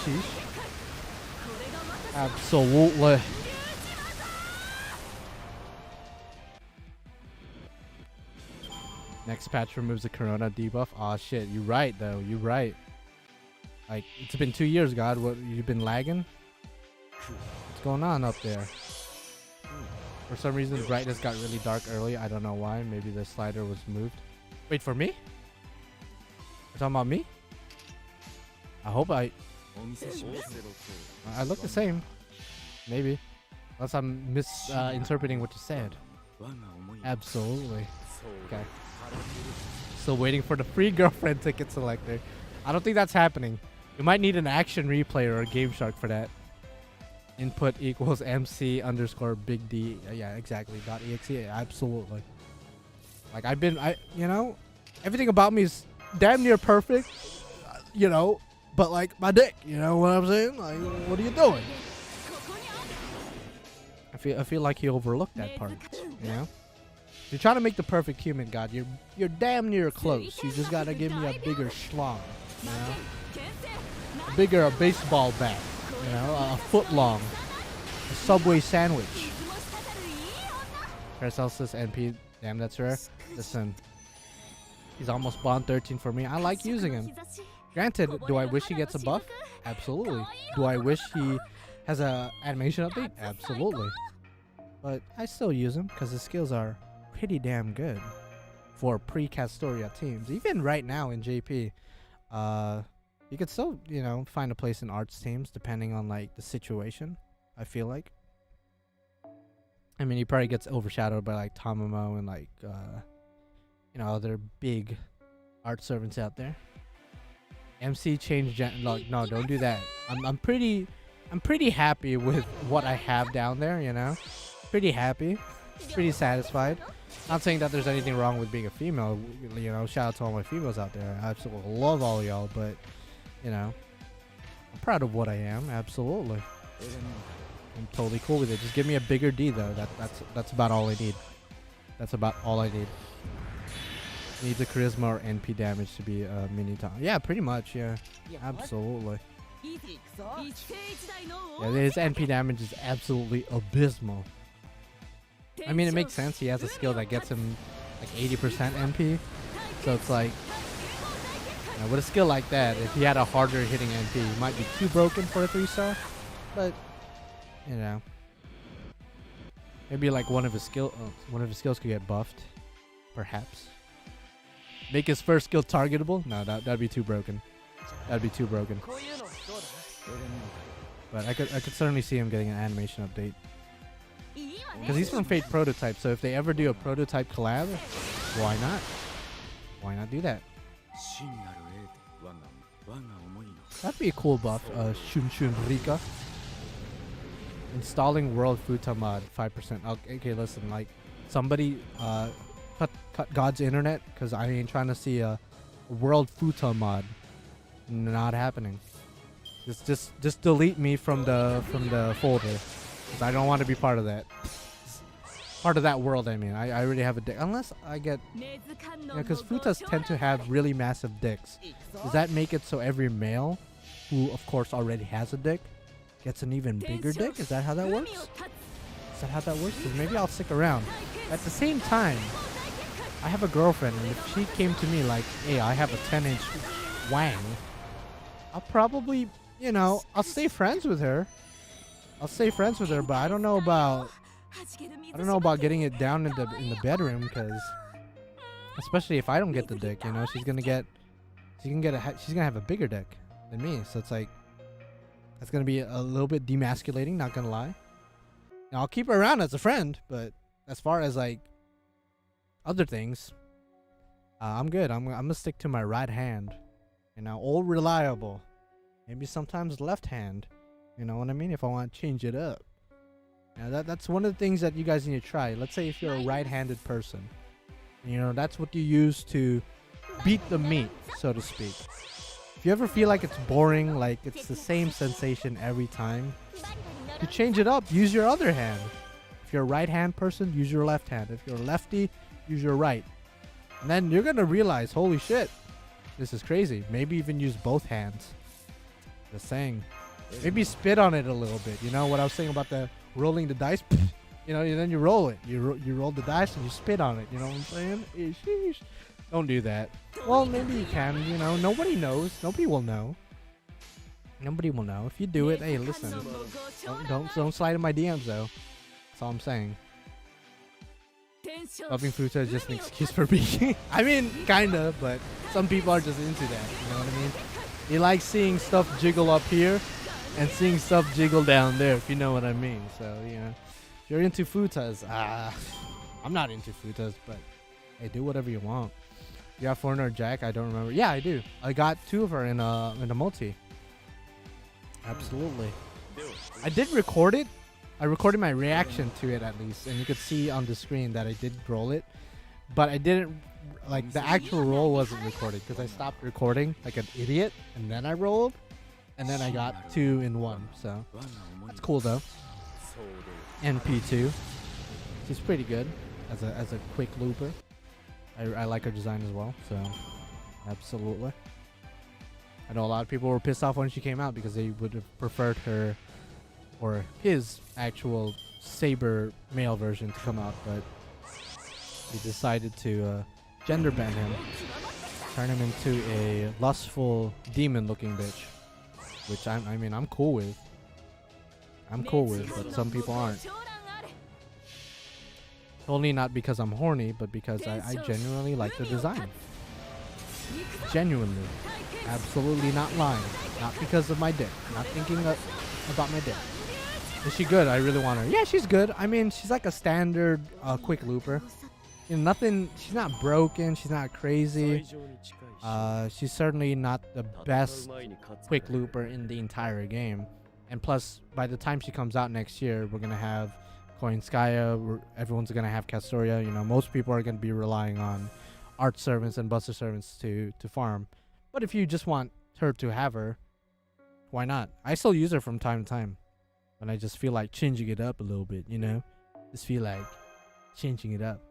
Sheesh. Absolutely. Next patch removes the Corona debuff. Aw, shit. You're right, though. You're right. Like, it's been 2 years, God. What, you've been lagging? What's going on up there? For some reason, the brightness got really dark early. I don't know why. Maybe the slider was moved. Wait, for me? You're talking about me? I hope I look the same. Maybe. Unless I'm misinterpreting what you said. Absolutely. Okay. Still waiting for the free girlfriend ticket selector. I don't think that's happening. You might need an action replay or a Game Shark for that. Input equals MC underscore big D. Yeah, exactly. .exe. Absolutely. Like, you know, everything about me is damn near perfect. You know, but like my dick. You know what I'm saying? Like, what are you doing? I feel like he overlooked that part. You know? You're trying to make the perfect human, God. You're damn near close. You just gotta give me a bigger schlong, you know? A baseball bat, you know? A foot long. A Subway sandwich. Paracelsus NP. Damn, that's rare. Listen. He's almost Bond 13 for me. I like using him. Granted, do I wish he gets a buff? Absolutely. Do I wish he has a animation update? Absolutely. But I still use him because his skills are pretty damn good for pre-Castoria teams. Even right now in JP, you could still, you know, find a place in arts teams depending on like the situation. I feel like. I mean, he probably gets overshadowed by like Tamamo and like, you know, other big art servants out there. MC change no, don't do that. I'm pretty happy with what I have down there. You know, pretty happy, pretty satisfied. Not saying that there's anything wrong with being a female. You know, shout out to all my females out there. I absolutely love all y'all, but you know, I'm proud of what I am. Absolutely, I'm totally cool with it. Just give me a bigger D though. That's about all I need. That's about all I need. Needs a charisma or NP damage to be a mini Tom. Yeah, pretty much. Yeah, absolutely. Yeah, his NP damage is absolutely abysmal. I mean, it makes sense. He has a skill that gets him like 80% NP. So it's like, you know, with a skill like that, if he had a harder hitting NP, he might be too broken for a 3-star. But, you know, maybe like one of his skills could get buffed, perhaps. Make his first skill targetable? No, that'd be too broken. That'd be too broken. But I could certainly see him getting an animation update. Because he's from Fate Prototype, so if they ever do a Prototype collab, why not? Why not do that? That'd be a cool buff, Shun Shun Rika. Installing World Futa mod 5%. Okay, listen, like somebody cut God's internet because I ain't trying to see a World Futa mod. Not happening. Just delete me from the folder, 'cause I don't want to be part of that. Part of that world. I mean, I already have a dick. Unless I get, because futas tend to have really massive dicks. Does that make it so every male, who of course already has a dick, gets an even bigger dick? Is that how that works? Is that how that works? 'Cause maybe I'll stick around. At the same time, I have a girlfriend, and if she came to me like, "Hey, I have a 10-inch wang," I'll probably, you know, I'll stay friends with her. But I don't know about getting it down in the bedroom, because especially if I don't get the dick, you know, she's gonna have a bigger dick than me. So it's like, that's gonna be a little bit demasculating, not gonna lie. Now I'll keep her around as a friend, but as far as like other things, I'm good. I'm gonna stick to my right hand, you know, all reliable. Maybe sometimes left hand, you know what I mean, if I want to change it up. Now that's one of the things that you guys need to try. Let's say if you're a right-handed person, you know, that's what you use to beat the meat, so to speak. If you ever feel like it's boring, like it's the same sensation every time, to change it up, use your other hand. If you're a right-hand person, use your left hand. If you're a lefty, use your right. And then you're gonna realize, holy shit, this is crazy. Maybe even use both hands. Just saying. Maybe spit on it a little bit. You know what I was saying about the rolling the dice? You know, and then you roll it. You roll the dice and you spit on it. You know what I'm saying? Sheesh. Don't do that. Well, maybe you can. You know, nobody knows. Nobody will know. Nobody will know. If you do it, hey, listen. Don't slide in my DMs though. That's all I'm saying. Loving Futa is just an excuse for being. I mean, kinda, but some people are just into that. You know what I mean? They like seeing stuff jiggle up here and seeing stuff jiggle down there, if you know what I mean. So, you know, if you're into futas, I'm not into futas, but hey, do whatever you want. You got Foreigner Jack? I don't remember. Yeah, I do. I got 2 of her in a multi. Absolutely. I did record it. I recorded my reaction to it at least, and you could see on the screen that I did roll it, but I didn't, like, the actual roll wasn't recorded because I stopped recording like an idiot, and then I rolled, and then I got 2 in 1. So it's cool though. NP2, she's pretty good as a quick looper. I like her design as well. So absolutely. I know a lot of people were pissed off when she came out because they would have preferred her or his actual Saber male version to come out, but he decided to gender ban him, turn him into a lustful demon-looking bitch, which I'm cool with. I'm cool with, but some people aren't. Only not because I'm horny, but because I genuinely like the design. Genuinely. Absolutely not lying. Not because of my dick. Not thinking about my dick. Is she good? I really want her. Yeah, she's good. I mean, she's like a standard quick looper. You know, nothing. She's not broken. She's not crazy. She's certainly not the best quick looper in the entire game. And plus, by the time she comes out next year, we're gonna have Koinskaya. Everyone's gonna have Castoria. You know, most people are gonna be relying on art servants and buster servants to farm. But if you just want her to have her, why not? I still use her from time to time when I just feel like changing it up a little bit, you know? Just feel like changing it up.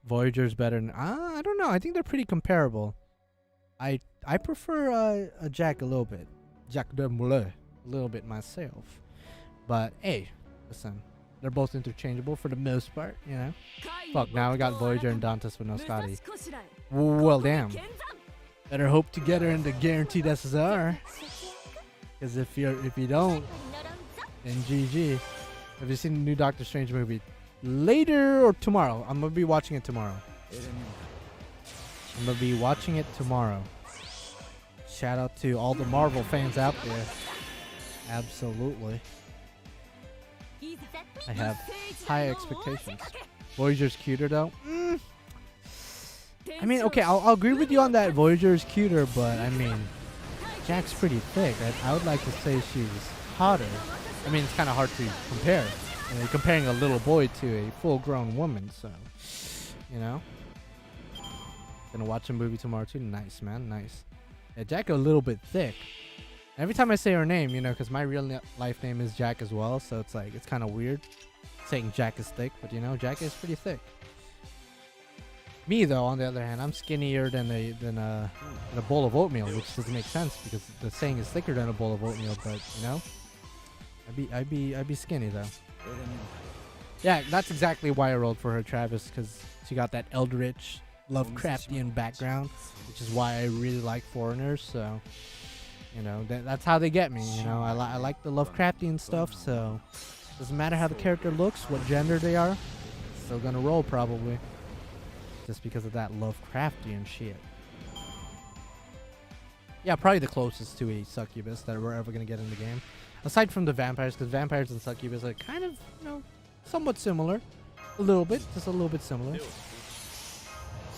Voyager's better than... I don't know. I think they're pretty comparable. I prefer a Jack a little bit. Jack de Moulin. A little bit myself. But, hey, listen. They're both interchangeable for the most part, you know? Fuck, now we got Voyager and Dantes with no Scotty. Well, damn. Better hope to get her in the guaranteed SSR. Because if you don't, then GG. Have you seen the new Doctor Strange movie? Later or tomorrow? I'm gonna be watching it tomorrow. Shout out to all the Marvel fans out there. Absolutely. I have high expectations. Voyager's cuter though. I mean, okay, I'll agree with you on that. Voyager's cuter, but I mean, Jack's pretty thick. I would like to say she's hotter. I mean, it's kind of hard to compare. You know, you're comparing a little boy to a full-grown woman, so you know. Gonna watch a movie tomorrow too. Nice, man, nice. Yeah, Jack a little bit thick. Every time I say her name, you know, because my real life name is Jack as well, so it's like it's kind of weird saying Jack is thick, but you know, Jack is pretty thick. Me though, on the other hand, I'm skinnier than a bowl of oatmeal, which doesn't make sense because the saying is thicker than a bowl of oatmeal. But you know, I'd be skinny though. Yeah, that's exactly why I rolled for her, Travis, because she got that eldritch, Lovecraftian background, which is why I really like foreigners. So you know, that's how they get me. You know, I like the Lovecraftian stuff, so doesn't matter how the character looks, what gender they are, still gonna roll probably. Just because of that Lovecraftian shit. Yeah, probably the closest to a succubus that we're ever gonna get in the game. Aside from the vampires, because vampires and succubus are kind of, you know, somewhat similar. A little bit, just a little bit similar.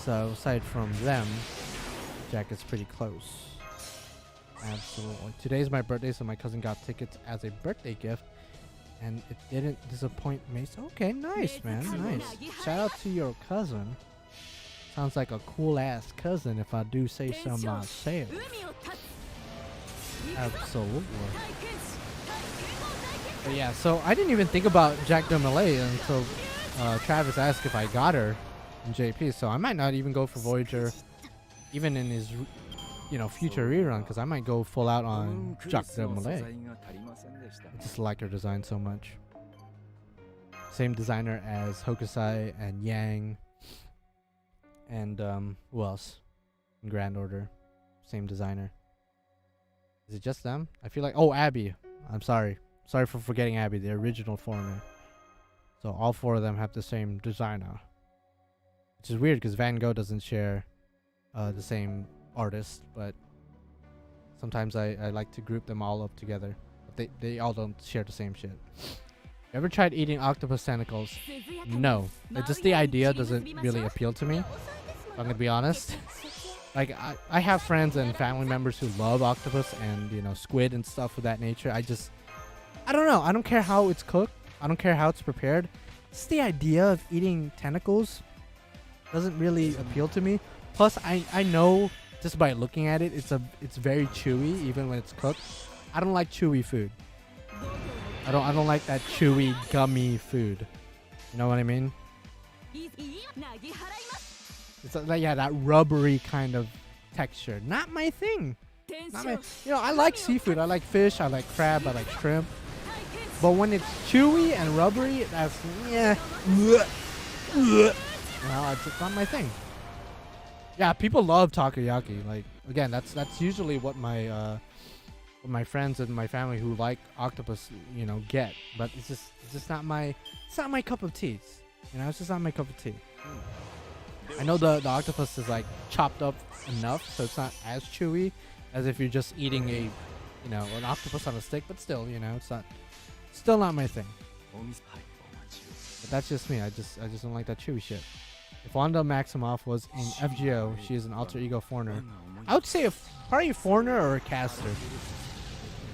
So, aside from them, Jack is pretty close. Absolutely. Today's my birthday, so my cousin got tickets as a birthday gift. And it didn't disappoint me. So, okay, nice, man, nice. Shout out to your cousin. Sounds like a cool-ass cousin, if I do say so myself. Absolutely. But yeah, so I didn't even think about Jack de Malay until Travis asked if I got her in JP. So I might not even go for Voyager, even in his, you know, future rerun, because I might go full out on Jack de Malay. I just like her design so much. Same designer as Hokusai and Yang. And who else? In Grand Order. Same designer. Is it just them? I feel like, oh, Abby. I'm sorry. Sorry for forgetting Abby, the original foreigner. So all four of them have the same designer. Which is weird because Van Gogh doesn't share the same artist, but sometimes I like to group them all up together. But they all don't share the same shit. Ever tried eating octopus tentacles? No. Just the idea doesn't really appeal to me. I'm gonna be honest. Like I have friends and family members who love octopus and, you know, squid and stuff of that nature. I don't know. I don't care how it's cooked. I don't care how it's prepared. Just the idea of eating tentacles doesn't really appeal to me. Plus I know just by looking at it, it's very chewy even when it's cooked. I don't like chewy food. I don't like that chewy, gummy food. You know what I mean? It's like, yeah, that rubbery kind of texture. Not my thing. Not my, you know, I like seafood. I like fish. I like crab. I like shrimp. But when it's chewy and rubbery, that's, yeah. No, it's just not my thing. Yeah, people love takoyaki. Like, again, that's usually what my friends and my family who like octopus, you know, get. But it's just not my cup of tea. You know, it's just not my cup of tea. I know the octopus is like chopped up enough, so it's not as chewy as if you're just eating a, you know, an octopus on a stick. But still, you know, it's still not my thing. But that's just me. I just don't like that chewy shit. If Wanda Maximoff was in FGO, she is an alter ego foreigner. I would say probably a foreigner or a caster.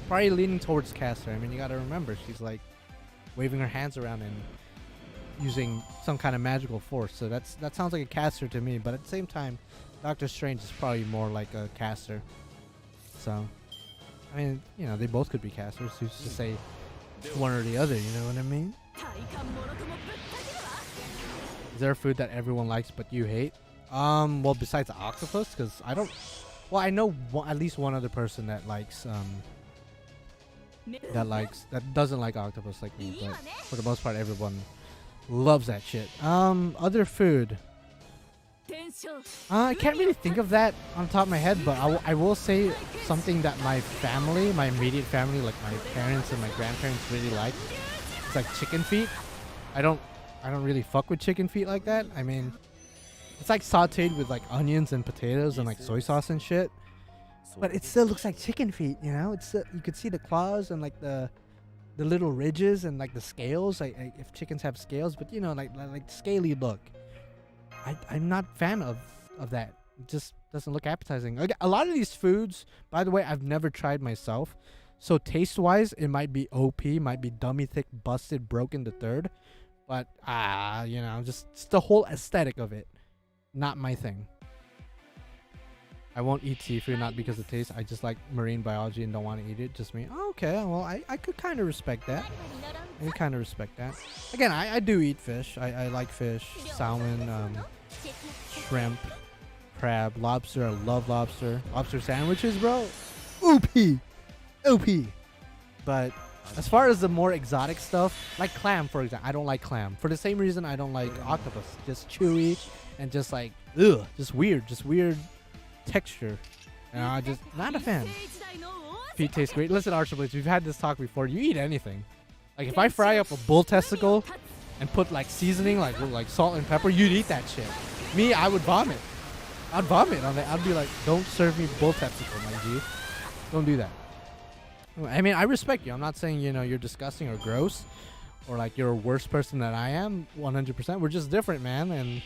Probably leaning towards caster. I mean, you gotta remember, she's like waving her hands around and using some kind of magical force. So that sounds like a caster to me. But at the same time, Doctor Strange is probably more like a caster. So, I mean, you know, they both could be casters. Who's to say one or the other? You know what I mean? Is there a food that everyone likes but you hate? Well, besides the octopus, because I don't. Well, I know at least one other person that likes that doesn't like octopus like me. But for the most part, everyone loves that shit. Other food. I can't really think of that on top of my head, but I will say something that my family, my immediate family, like my parents and my grandparents really like. It's like chicken feet. I don't really fuck with chicken feet like that. I mean, it's like sauteed with like onions and potatoes and like soy sauce and shit. But it still looks like chicken feet, you know? It's you could see the claws and like the little ridges and like the scales. Like if chickens have scales, but you know, like scaly look. I'm not a fan of that. It just doesn't look appetizing. A lot of these foods, by the way, I've never tried myself. So taste wise, it might be OP, might be dummy thick, busted, broken to third. But you know, just the whole aesthetic of it, not my thing. I won't eat seafood, not because of taste. I just like marine biology and don't want to eat it. Just me. Oh, okay, well, I could kind of respect that. I could kind of respect that. Again, I do eat fish. I like fish, salmon, shrimp, crab, lobster. I love lobster. Lobster sandwiches, bro. OP. OP. But as far as the more exotic stuff, like clam, for example, I don't like clam. For the same reason I don't like octopus. Just chewy and just like, ugh, just weird texture. And I just not a fan. Feet taste great. Listen, Archibald, we've had this talk before. You eat anything. Like if I fry up a bull testicle and put like seasoning, like salt and pepper, you'd eat that shit. Me, I would vomit. I'd vomit on it. I'd be like, don't serve me bull testicle, my G. Don't do that. I mean, I respect you. I'm not saying, you know, you're disgusting or gross or like you're a worse person than I am. 100%. We're just different, man. And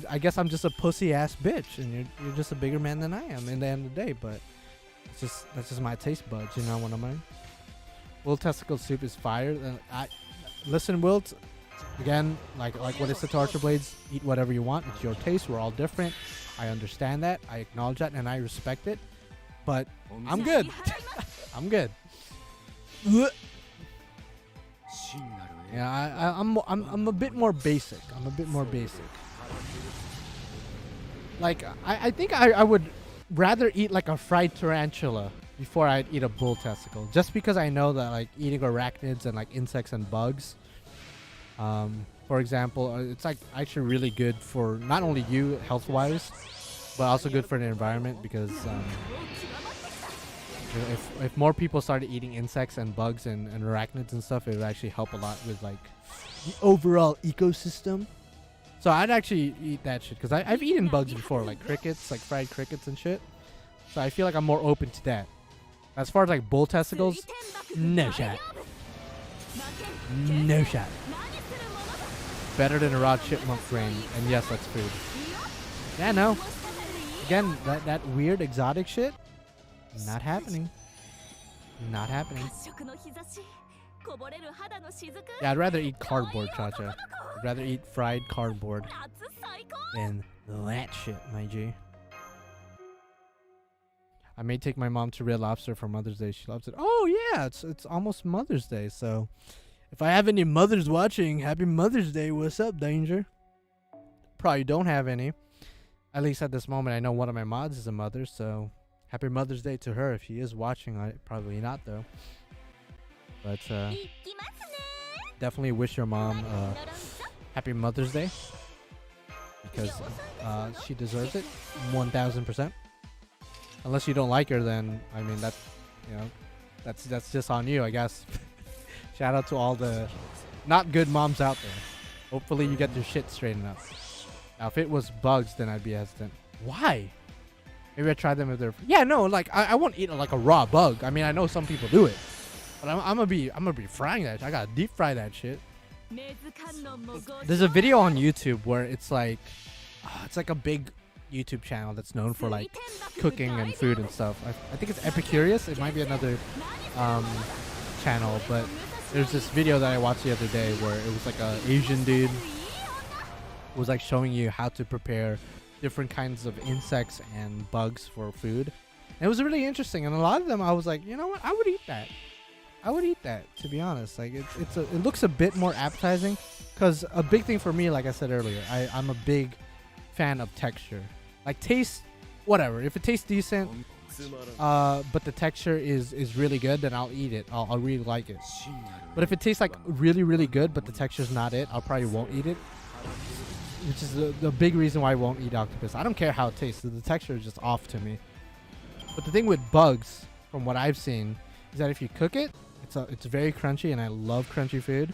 I guess I'm just a pussy ass bitch, and you're just a bigger man than I am in the end of the day. But that's just my taste buds, you know what I mean? Will testicle soup is fire. Listen, Wilt. Again, like what I said to Archer Blades, eat whatever you want. It's your taste. We're all different. I understand that. I acknowledge that, and I respect it. But I'm good. I'm good. Yeah, I'm a bit more basic. I'm a bit more basic. Like I think I would rather eat like a fried tarantula before I'd eat a bull testicle, just because I know that like eating arachnids and like insects and bugs, for example, it's like actually really good for not only you health wise, but also good for the environment, because if more people started eating insects and bugs and arachnids and stuff, it would actually help a lot with like the overall ecosystem. So I'd actually eat that shit, because I've eaten bugs before, like crickets, like fried crickets and shit. So I feel like I'm more open to that. As far as like bull testicles, no shot. No shot. Better than a raw chipmunk brain, and yes, that's food. Yeah, no. Again, that weird exotic shit, not happening. Not happening. Yeah, I'd rather eat cardboard, Cha-Cha. I'd rather eat fried cardboard than that shit, my G. I may take my mom to Red Lobster for Mother's Day. She loves it. Oh yeah, it's almost Mother's Day, so if I have any mothers watching, happy Mother's Day. What's up, Danger? Probably don't have any. At least at this moment, I know one of my mods is a mother, so happy Mother's Day to her if she is watching. Probably not though. But definitely wish your mom happy Mother's Day, because she deserves it 1000%. Unless you don't like her, then I mean that, you know, that's just on you, I guess. Shout out to all the not good moms out there. Hopefully you get your shit straightened up. Now if it was bugs, then I'd be hesitant. Why? Maybe I try them if they're like I won't eat like a raw bug. I mean, I know some people do it, but I'm gonna be frying that. I gotta deep fry that shit. There's a video on YouTube where it's like a big YouTube channel that's known for like cooking and food and stuff. I think it's Epicurious. It might be another channel, but there's this video that I watched the other day where it was like a Asian dude was like showing you how to prepare different kinds of insects and bugs for food. And it was really interesting, and a lot of them I was like, you know what, I would eat that. I would eat that, to be honest. Like it looks a bit more appetizing, because a big thing for me, like I said earlier, I'm a big fan of texture. Like taste, whatever. If it tastes decent, but the texture is really good, then I'll eat it. I'll really like it. But if it tastes like really, really good, but the texture's not it, I'll probably won't eat it. Which is the big reason why I won't eat octopus. I don't care how it tastes. The texture is just off to me. But the thing with bugs, from what I've seen, is that if you cook it, it's very crunchy, and I love crunchy food.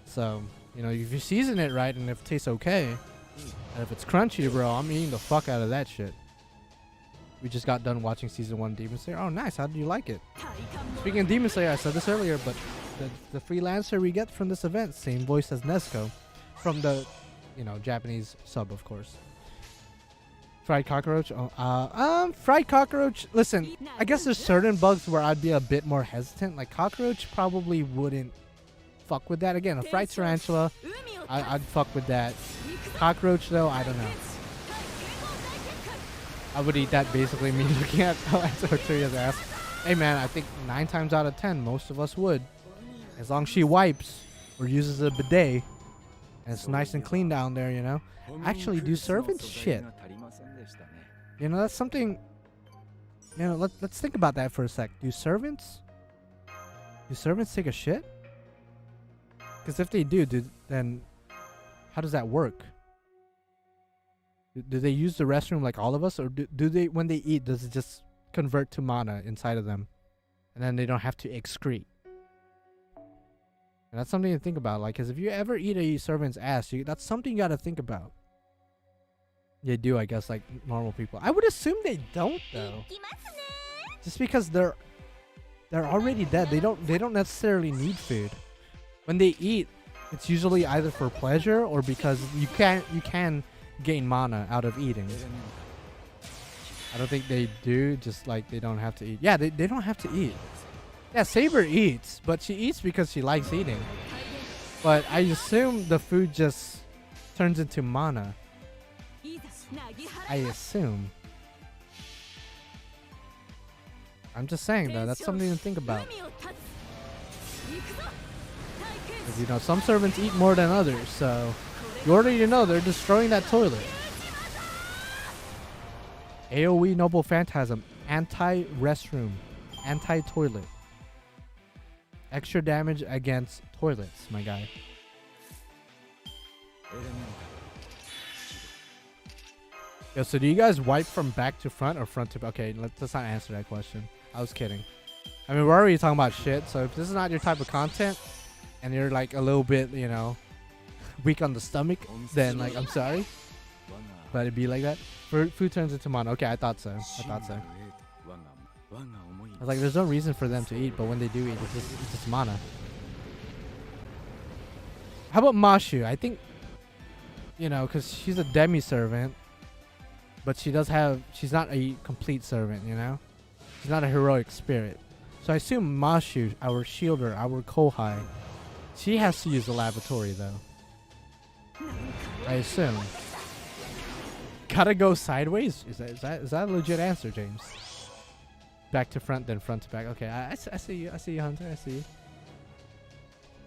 So, you know, if you season it right and if it tastes okay, and if it's crunchy, bro, I'm eating the fuck out of that shit. We just got done watching season 1 Demon Slayer. Oh, nice. How did you like it? Speaking of Demon Slayer, I said this earlier, but the freelancer we get from this event, same voice as Nesco, from the, you know, Japanese sub, of course. Fried cockroach? Oh, fried cockroach. Listen, I guess there's certain bugs where I'd be a bit more hesitant. Like cockroach probably wouldn't fuck with that. Again, a fried tarantula, I'd fuck with that. Cockroach though, I don't know. I would eat that basically me looking at Tortuga's ass. Hey man, I think 9 times out of 10, most of us would. As long as she wipes or uses a bidet, and it's nice and clean down there, you know. Actually, do servants shit? You know, that's something, you know, let's think about that for a sec. Do servants take a shit? Because if they do, then how does that work? Do they use the restroom like all of us? Or do they, when they eat, does it just convert to mana inside of them? And then they don't have to excrete? And that's something to think about. Like, because if you ever eat a servant's ass, that's something you got to think about. They do, I guess, like normal people. I would assume they don't, though. Just because they're already dead. They don't necessarily need food. When they eat, it's usually either for pleasure or because you can gain mana out of eating. I don't think they do, just like they don't have to eat. Yeah, they don't have to eat. Yeah, Saber eats, but she eats because she likes eating. But I assume the food just turns into mana. I assume. I'm just saying though, that's something to think about. Because, you know, some servants eat more than others, so you already know they're destroying that toilet. AoE Noble Phantasm, anti-restroom, anti-toilet. Extra damage against toilets, my guy. Yo, so do you guys wipe from back to front or front to back? Okay, let's not answer that question. I was kidding. I mean, we're already talking about shit, so if this is not your type of content and you're like a little bit, you know, weak on the stomach, then like, I'm sorry. But it'd be like that. Food turns into mana. Okay, I thought so. I was like, there's no reason for them to eat, but when they do eat, it's just mana. How about Mashu? I think, you know, because she's a demi-servant, but she's not a complete servant, you know? She's not a heroic spirit. So I assume Mashu, our shielder, our Kohai, she has to use the lavatory, though. I assume. Gotta go sideways? Is that a legit answer, James? Back to front, then front to back. Okay, I see you. I see you, Hunter. I see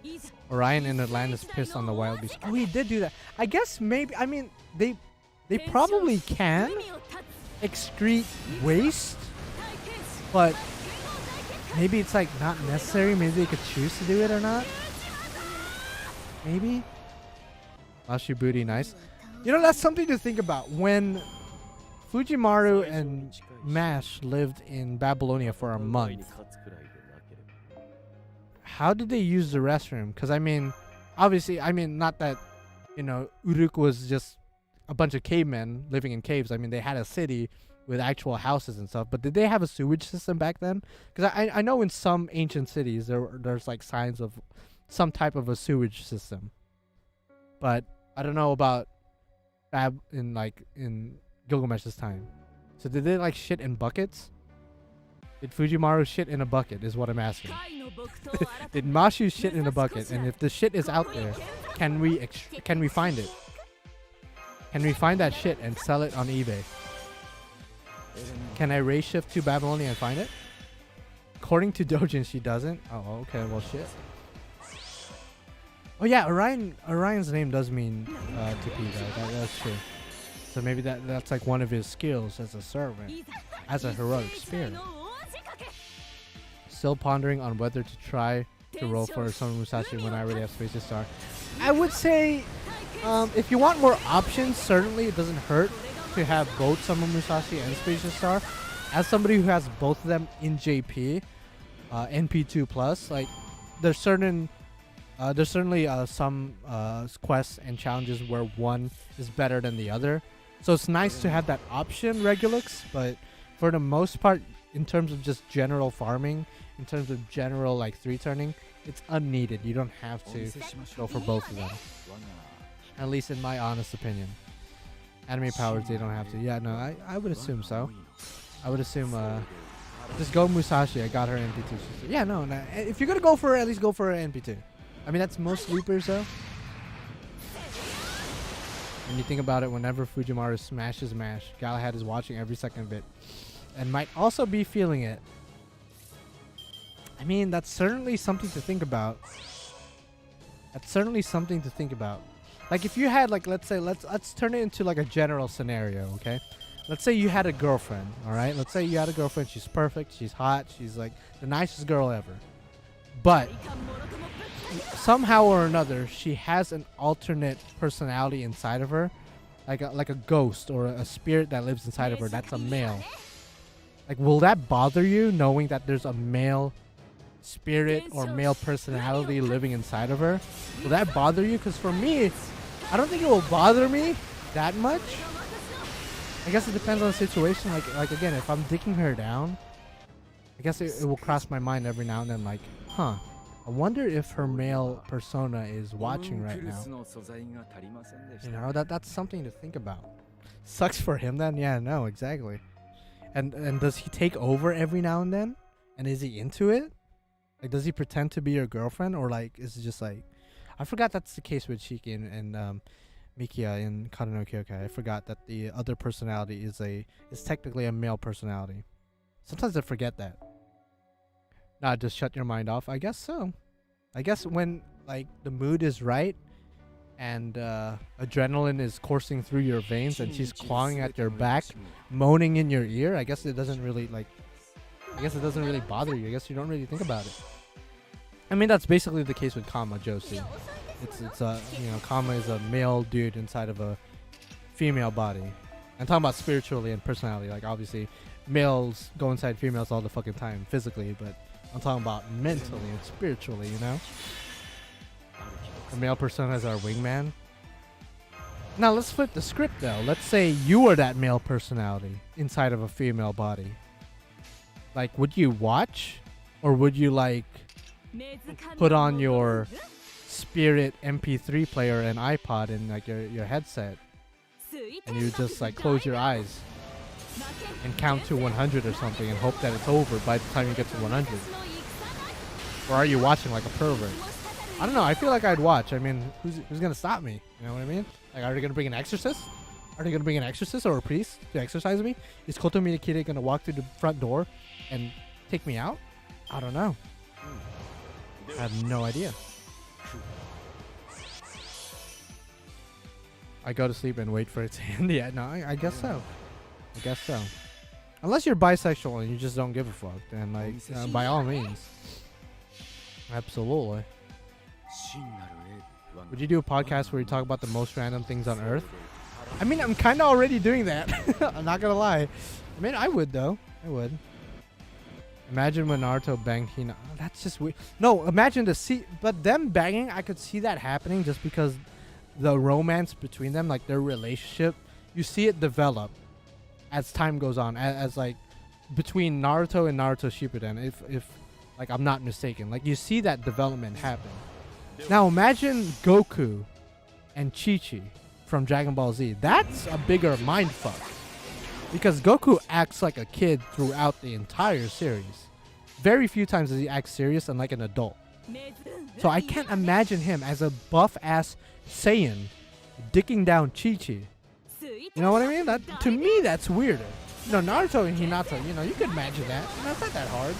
you. Orion in Atlantis pissed on the wild beast. Oh, he did do that. I guess maybe. I mean, they probably can excrete waste, but maybe it's like not necessary. Maybe they could choose to do it or not. Maybe. Mashu booty, nice. You know, that's something to think about. When Fujimaru and Mash lived in Babylonia for a month, how did they use the restroom? Because, I mean, obviously, I mean, not that, you know, Uruk was just a bunch of cavemen living in caves. I mean, they had a city with actual houses and stuff. But did they have a sewage system back then? Because I know in some ancient cities, there's, like, signs of some type of a sewage system. But I don't know about in Gilgamesh's time. So did they like shit in buckets? Did Fujimaru shit in a bucket is what I'm asking. Did Mashu shit in a bucket? And if the shit is out there, can we find it? Can we find that shit and sell it on eBay? Can I race shift to Babylonia and find it? According to Dojin, she doesn't. Oh, okay, well shit. Oh yeah, Orion's name does mean to pee though. That's true. So maybe that's like one of his skills as a servant, as a heroic spirit. Still pondering on whether to try to roll for Summer Musashi when I already have Space Star. I would say, if you want more options, certainly it doesn't hurt to have both Summer Musashi and Space Star. As somebody who has both of them in JP, NP2 plus, like there's certainly some quests and challenges where one is better than the other. So it's nice to have that option, Regulux, but for the most part, in terms of just general farming, in terms of general like 3-turning, it's unneeded. You don't have to go for both of them. At least in my honest opinion. Anime powers, they don't have to. Yeah, no, I would assume so. I would assume, just go Musashi. I got her NP2. Yeah, no, if you're gonna go for her, at least go for her NP2. I mean, that's most sleepers, though. When you think about it, whenever Fujimaru smashes Mash, Galahad is watching every second bit. And might also be feeling it. I mean, that's certainly something to think about. That's certainly something to think about. Like, if you had, like, let's say, let's turn it into, like, a general scenario, okay? Let's say you had a girlfriend, all right? Let's say you had a girlfriend. She's perfect. She's hot. She's, like, the nicest girl ever. But somehow or another, she has an alternate personality inside of her. Like a ghost or a spirit that lives inside of her. That's a male. Like, will that bother you, knowing that there's a male spirit or male personality living inside of her? Will that bother you? Because for me, I don't think it will bother me that much. I guess it depends on the situation. Like again, if I'm dicking her down, I guess it will cross my mind every now and then, like, huh, I wonder if her male persona is watching right now. You know, that's something to think about. Sucks for him then. Yeah, no, exactly. And does he take over every now and then? And is he into it? Like, does he pretend to be your girlfriend, or like is it just like, I forgot that's the case with Shiki and Mikia in Kata no Kyokai. I forgot that the other personality is technically a male personality. Sometimes I forget that. Nah, just shut your mind off. I guess so. I guess when, like, the mood is right and adrenaline is coursing through your veins and she's clawing at your back, moaning in your ear, I guess it doesn't really bother you. I guess you don't really think about it. I mean, that's basically the case with Kama Josie. It's you know, Kama is a male dude inside of a female body. I'm talking about spiritually and personality. Like, obviously, males go inside females all the fucking time physically, but I'm talking about mentally and spiritually, you know? The male persona is our wingman. Now, let's flip the script, though. Let's say you are that male personality inside of a female body. Like, would you watch? Or would you, like, put on your Spirit MP3 player and iPod and, like, your headset, and you just, like, close your eyes and count to 100 or something and hope that it's over by the time you get to 100? Or are you watching like a pervert? I don't know. I feel like I'd watch. I mean, who's gonna stop me? You know what I mean? Like, are they gonna bring an exorcist? Are they gonna bring an exorcist or a priest to exorcise me? Is Koto Minakire gonna walk through the front door and take me out? I don't know. I have no idea. I go to sleep and wait for it to end. Yeah, no, I guess so. I guess so. Unless you're bisexual and you just don't give a fuck, then, like, by all means. Absolutely. Would you do a podcast where you talk about the most random things on Earth? I mean, I'm kind of already doing that. I'm not gonna lie. I mean, I would, though. I would. Imagine when Naruto banged Hina. Oh, that's just weird. No, imagine but them banging, I could see that happening just because the romance between them, like their relationship, you see it develop as time goes on, as like between Naruto and Naruto Shippuden, if like I'm not mistaken. Like, you see that development happen. Now imagine Goku and Chi-Chi from Dragon Ball Z. That's a bigger mindfuck. Because Goku acts like a kid throughout the entire series. Very few times does he act serious and like an adult. So I can't imagine him as a buff-ass Saiyan dicking down Chi-Chi. You know what I mean? That, to me, that's weirder. You know, Naruto and Hinata, you know, you could imagine that. You know, it's not that hard.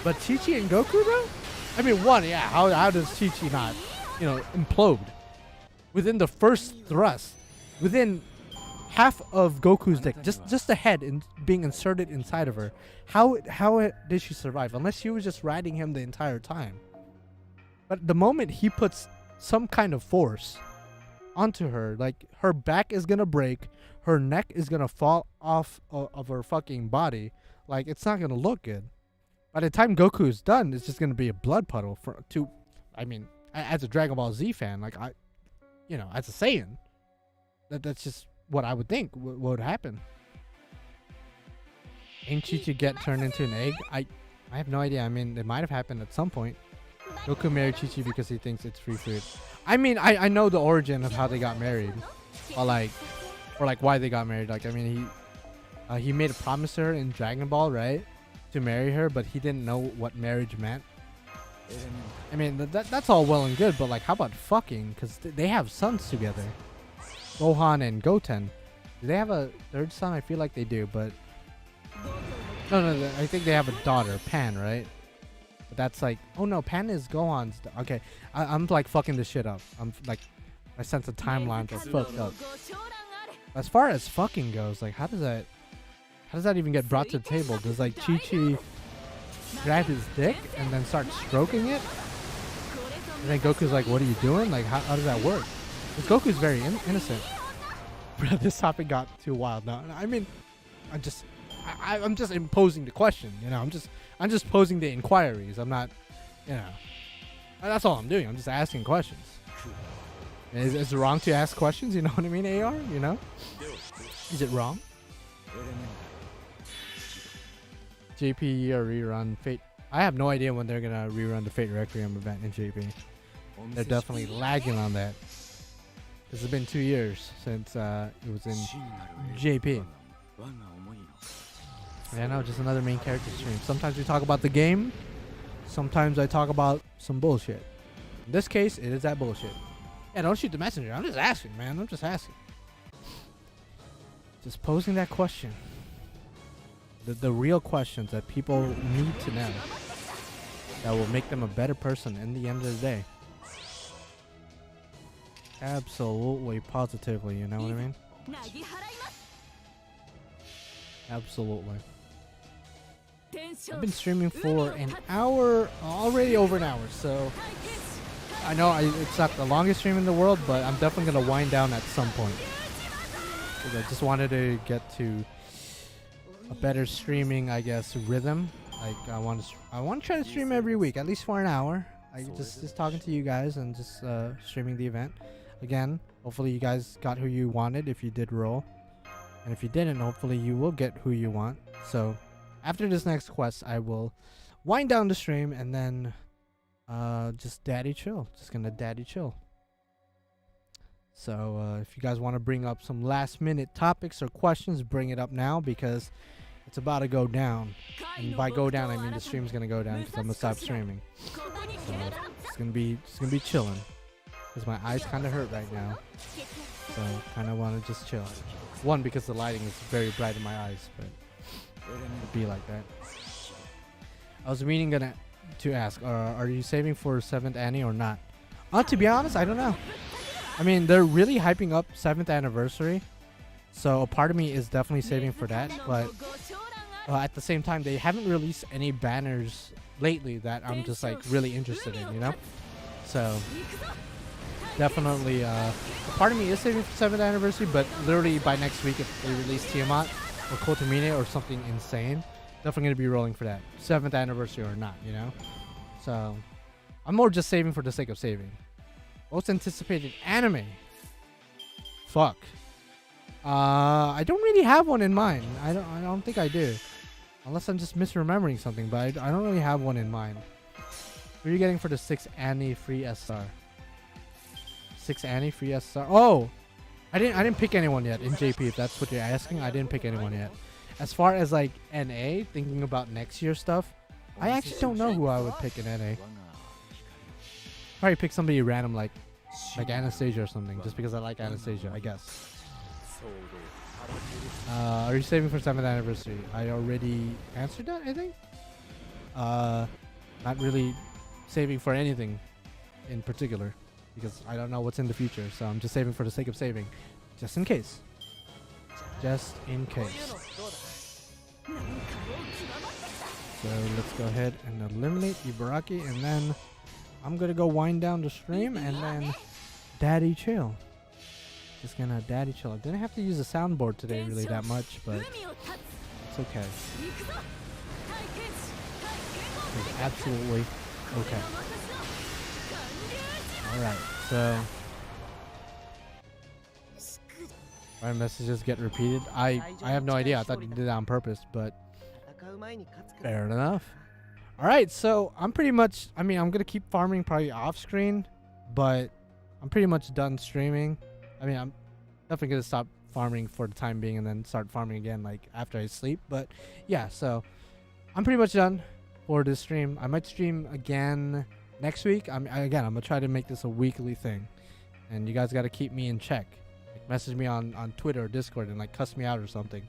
But Chi-Chi and Goku, though? I mean, one, yeah, how does Chi-Chi not, you know, implode? Within the first thrust, within half of Goku's dick, just the head being inserted inside of her. How did she survive? Unless she was just riding him the entire time. But the moment he puts some kind of force onto her, like, her back is gonna break, her neck is gonna fall off of her fucking body. Like, it's not gonna look good. By the time Goku is done, it's just gonna be a blood puddle. I mean, as a Dragon Ball Z fan, like, you know, as a Saiyan, that's just what I would think would happen. Ain't Chi-Chi get turned into an egg? I have no idea. I mean, it might have happened at some point. Goku married Chi-Chi because he thinks it's free food. I mean, I know the origin of how they got married. But, like, or like why they got married. Like I mean, he made a promise to her in Dragon Ball, right, to marry her, but he didn't know what marriage meant. I mean, that's all well and good, but like, how about fucking? Because they have sons together, Gohan and Goten. Do they have a third son? I feel like they do, but no, I think they have a daughter, Pan, right? But that's like, oh no, Pan is Gohan's. Okay, I'm like fucking this shit up. I'm like, my sense of timelines are fucked up. As far as fucking goes, like, how does that even get brought to the table? Does like Chi-Chi grab his dick and then start stroking it? And then Goku's like, what are you doing? Like, how does that work? Because Goku's very innocent. Bro, this topic got too wild now. I mean, I'm just imposing the question, you know. I'm just posing the inquiries. I'm not, you know. That's all I'm doing. I'm just asking questions. Is it wrong to ask questions? You know what I mean, AR? You know? Is it wrong? JP or rerun Fate. I have no idea when they're gonna rerun the Fate Requiem event in JP. They're definitely lagging on that. It's been 2 years since it was in JP. Yeah, no, just another main character stream. Sometimes we talk about the game. Sometimes I talk about some bullshit. In this case, it is that bullshit. Yeah, don't shoot the messenger. I'm just asking, man. I'm just asking. Just posing that question. The real questions that people need to know. That will make them a better person in the end of the day. Absolutely, positively, you know what I mean? Absolutely. I've been streaming for an hour, already over an hour, so I know it's not the longest stream in the world, but I'm definitely going to wind down at some point. I just wanted to get to a better streaming, I guess, rhythm. Like I want to try to stream every week, at least for an hour. I just talking to you guys and just streaming the event. Again, hopefully you guys got who you wanted if you did roll. And if you didn't, hopefully you will get who you want. So after this next quest, I will wind down the stream and then just daddy chill. Just gonna daddy chill. So if you guys want to bring up some last minute topics or questions, bring it up now because it's about to go down. And by go down, I mean the stream's gonna go down because I'm gonna stop streaming. So it's gonna be chilling because my eyes kind of hurt right now. So kind of want to just chill. One, because the lighting is very bright in my eyes, but it'd be like that. I was meaning to ask, are you saving for 7th Annie or not? To be honest, I don't know. I mean, they're really hyping up 7th anniversary, so a part of me is definitely saving for that, but at the same time, they haven't released any banners lately that I'm just like really interested in, you know? So definitely, a part of me is saving for 7th anniversary, but literally by next week, if they release Tiamat or Kotomine or something insane, definitely going to be rolling for that, 7th anniversary or not, you know? So I'm more just saving for the sake of saving. Most anticipated anime. Fuck. I don't really have one in mind. I don't think I do. Unless I'm just misremembering something, but I don't really have one in mind. What are you getting for the 6 Annie free SR? 6 Annie free SR. Oh! I didn't pick anyone yet in JP, if that's what you're asking. I didn't pick anyone yet. As far as like NA, thinking about next year stuff, I actually don't know who I would pick in NA. Probably pick somebody random like Anastasia or something, just because I like Anastasia, I guess. Are you saving for 7th anniversary? I already answered that, I think. Not really saving for anything in particular, because I don't know what's in the future, so I'm just saving for the sake of saving, just in case. Just in case. So let's go ahead and eliminate Ibaraki, and then I'm gonna go wind down the stream and then daddy chill. Just gonna daddy chill. I didn't have to use a soundboard today really that much, but it's okay. It's absolutely okay. Alright, so my messages get repeated. I have no idea. I thought you did that on purpose, but fair enough. Alright, so I'm pretty much, I mean, I'm gonna keep farming probably off screen, but I'm pretty much done streaming. I mean, I'm definitely gonna stop farming for the time being and then start farming again like after I sleep. But yeah, so I'm pretty much done for this stream. I might stream again next week. I'm gonna try to make this a weekly thing, and you guys got to keep me in check. Like, message me on Twitter or Discord and like cuss me out or something.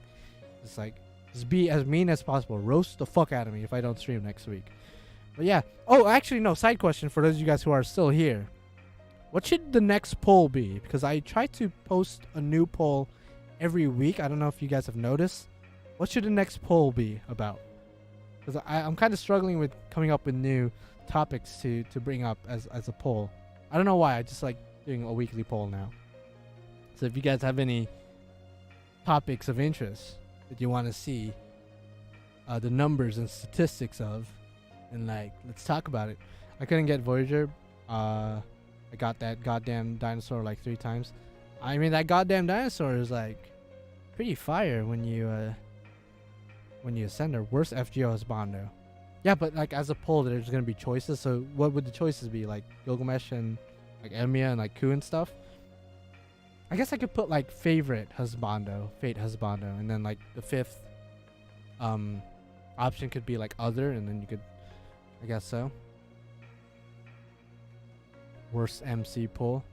It's like, just be as mean as possible. Roast the fuck out of me if I don't stream next week. But yeah. Oh, actually, no. Side question for those of you guys who are still here. What should the next poll be? Because I try to post a new poll every week. I don't know if you guys have noticed. What should the next poll be about? Because I'm kind of struggling with coming up with new topics to bring up as a poll. I don't know why. I just like doing a weekly poll now. So if you guys have any topics of interest that you want to see the numbers and statistics of, and like, let's talk about it. I couldn't get Voyager. I got that goddamn dinosaur like 3 times. I mean, that goddamn dinosaur is like pretty fire when you ascend her. Worst FGO husbando. Yeah, but like as a poll, there's gonna be choices. So what would the choices be? Like Gilgamesh and like Emiya and like Ku and stuff. I guess I could put like favorite husbando, fate husbando, and then like the 5th option could be like other, and then you could, I guess so. Worst MC poll.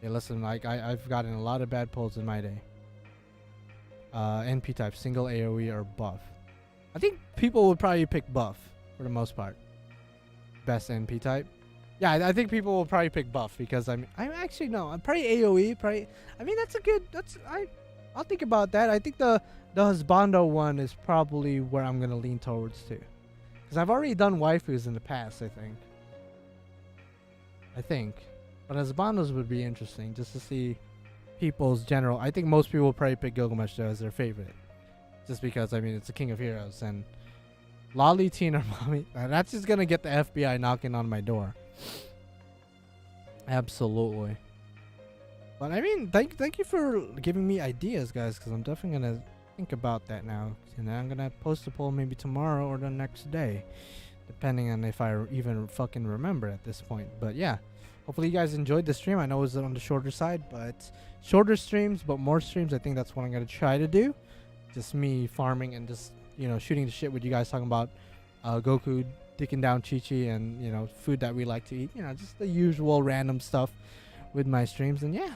Yeah, listen, like I've gotten a lot of bad polls in my day. NP type, single AoE or buff. I think people would probably pick buff for the most part. Best NP type. Yeah, I think people will probably pick buff because I'm actually no, I'm probably AoE. Probably. I mean, I'll think about that. I think the husbando one is probably where I'm gonna lean towards too, because I've already done waifus in the past. I think, but husbandos would be interesting just to see people's general. I think most people will probably pick Gilgamesh though as their favorite, just because I mean it's the king of heroes, and Lolly, Teen, or Mommy. That's just gonna get the FBI knocking on my door. Absolutely. But I mean, thank you for giving me ideas, guys, because I'm definitely gonna think about that now, and I'm gonna post a poll maybe tomorrow or the next day, depending on if I even fucking remember at this point. But yeah, hopefully you guys enjoyed the stream. I know it was on the shorter side, but shorter streams, but more streams. I think that's what I'm gonna try to do. Just me farming and just, you know, shooting the shit with you guys, talking about Goku dicking down Chi-Chi and, you know, food that we like to eat. You know, just the usual random stuff with my streams. And yeah,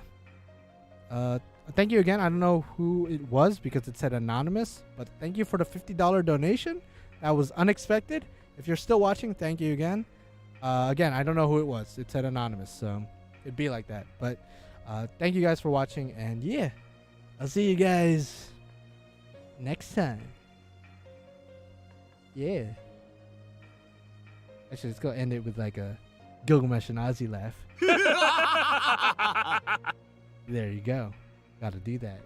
thank you again. I don't know who it was because it said anonymous, but thank you for the $50 donation. That was unexpected. If you're still watching, thank you again. Again, I don't know who it was. It said anonymous, so it'd be like that. But thank you guys for watching, and yeah, I'll see you guys next time. Yeah. Actually, let's go end it with like a Gilgamesh and Ozzy laugh. There you go. Gotta do that.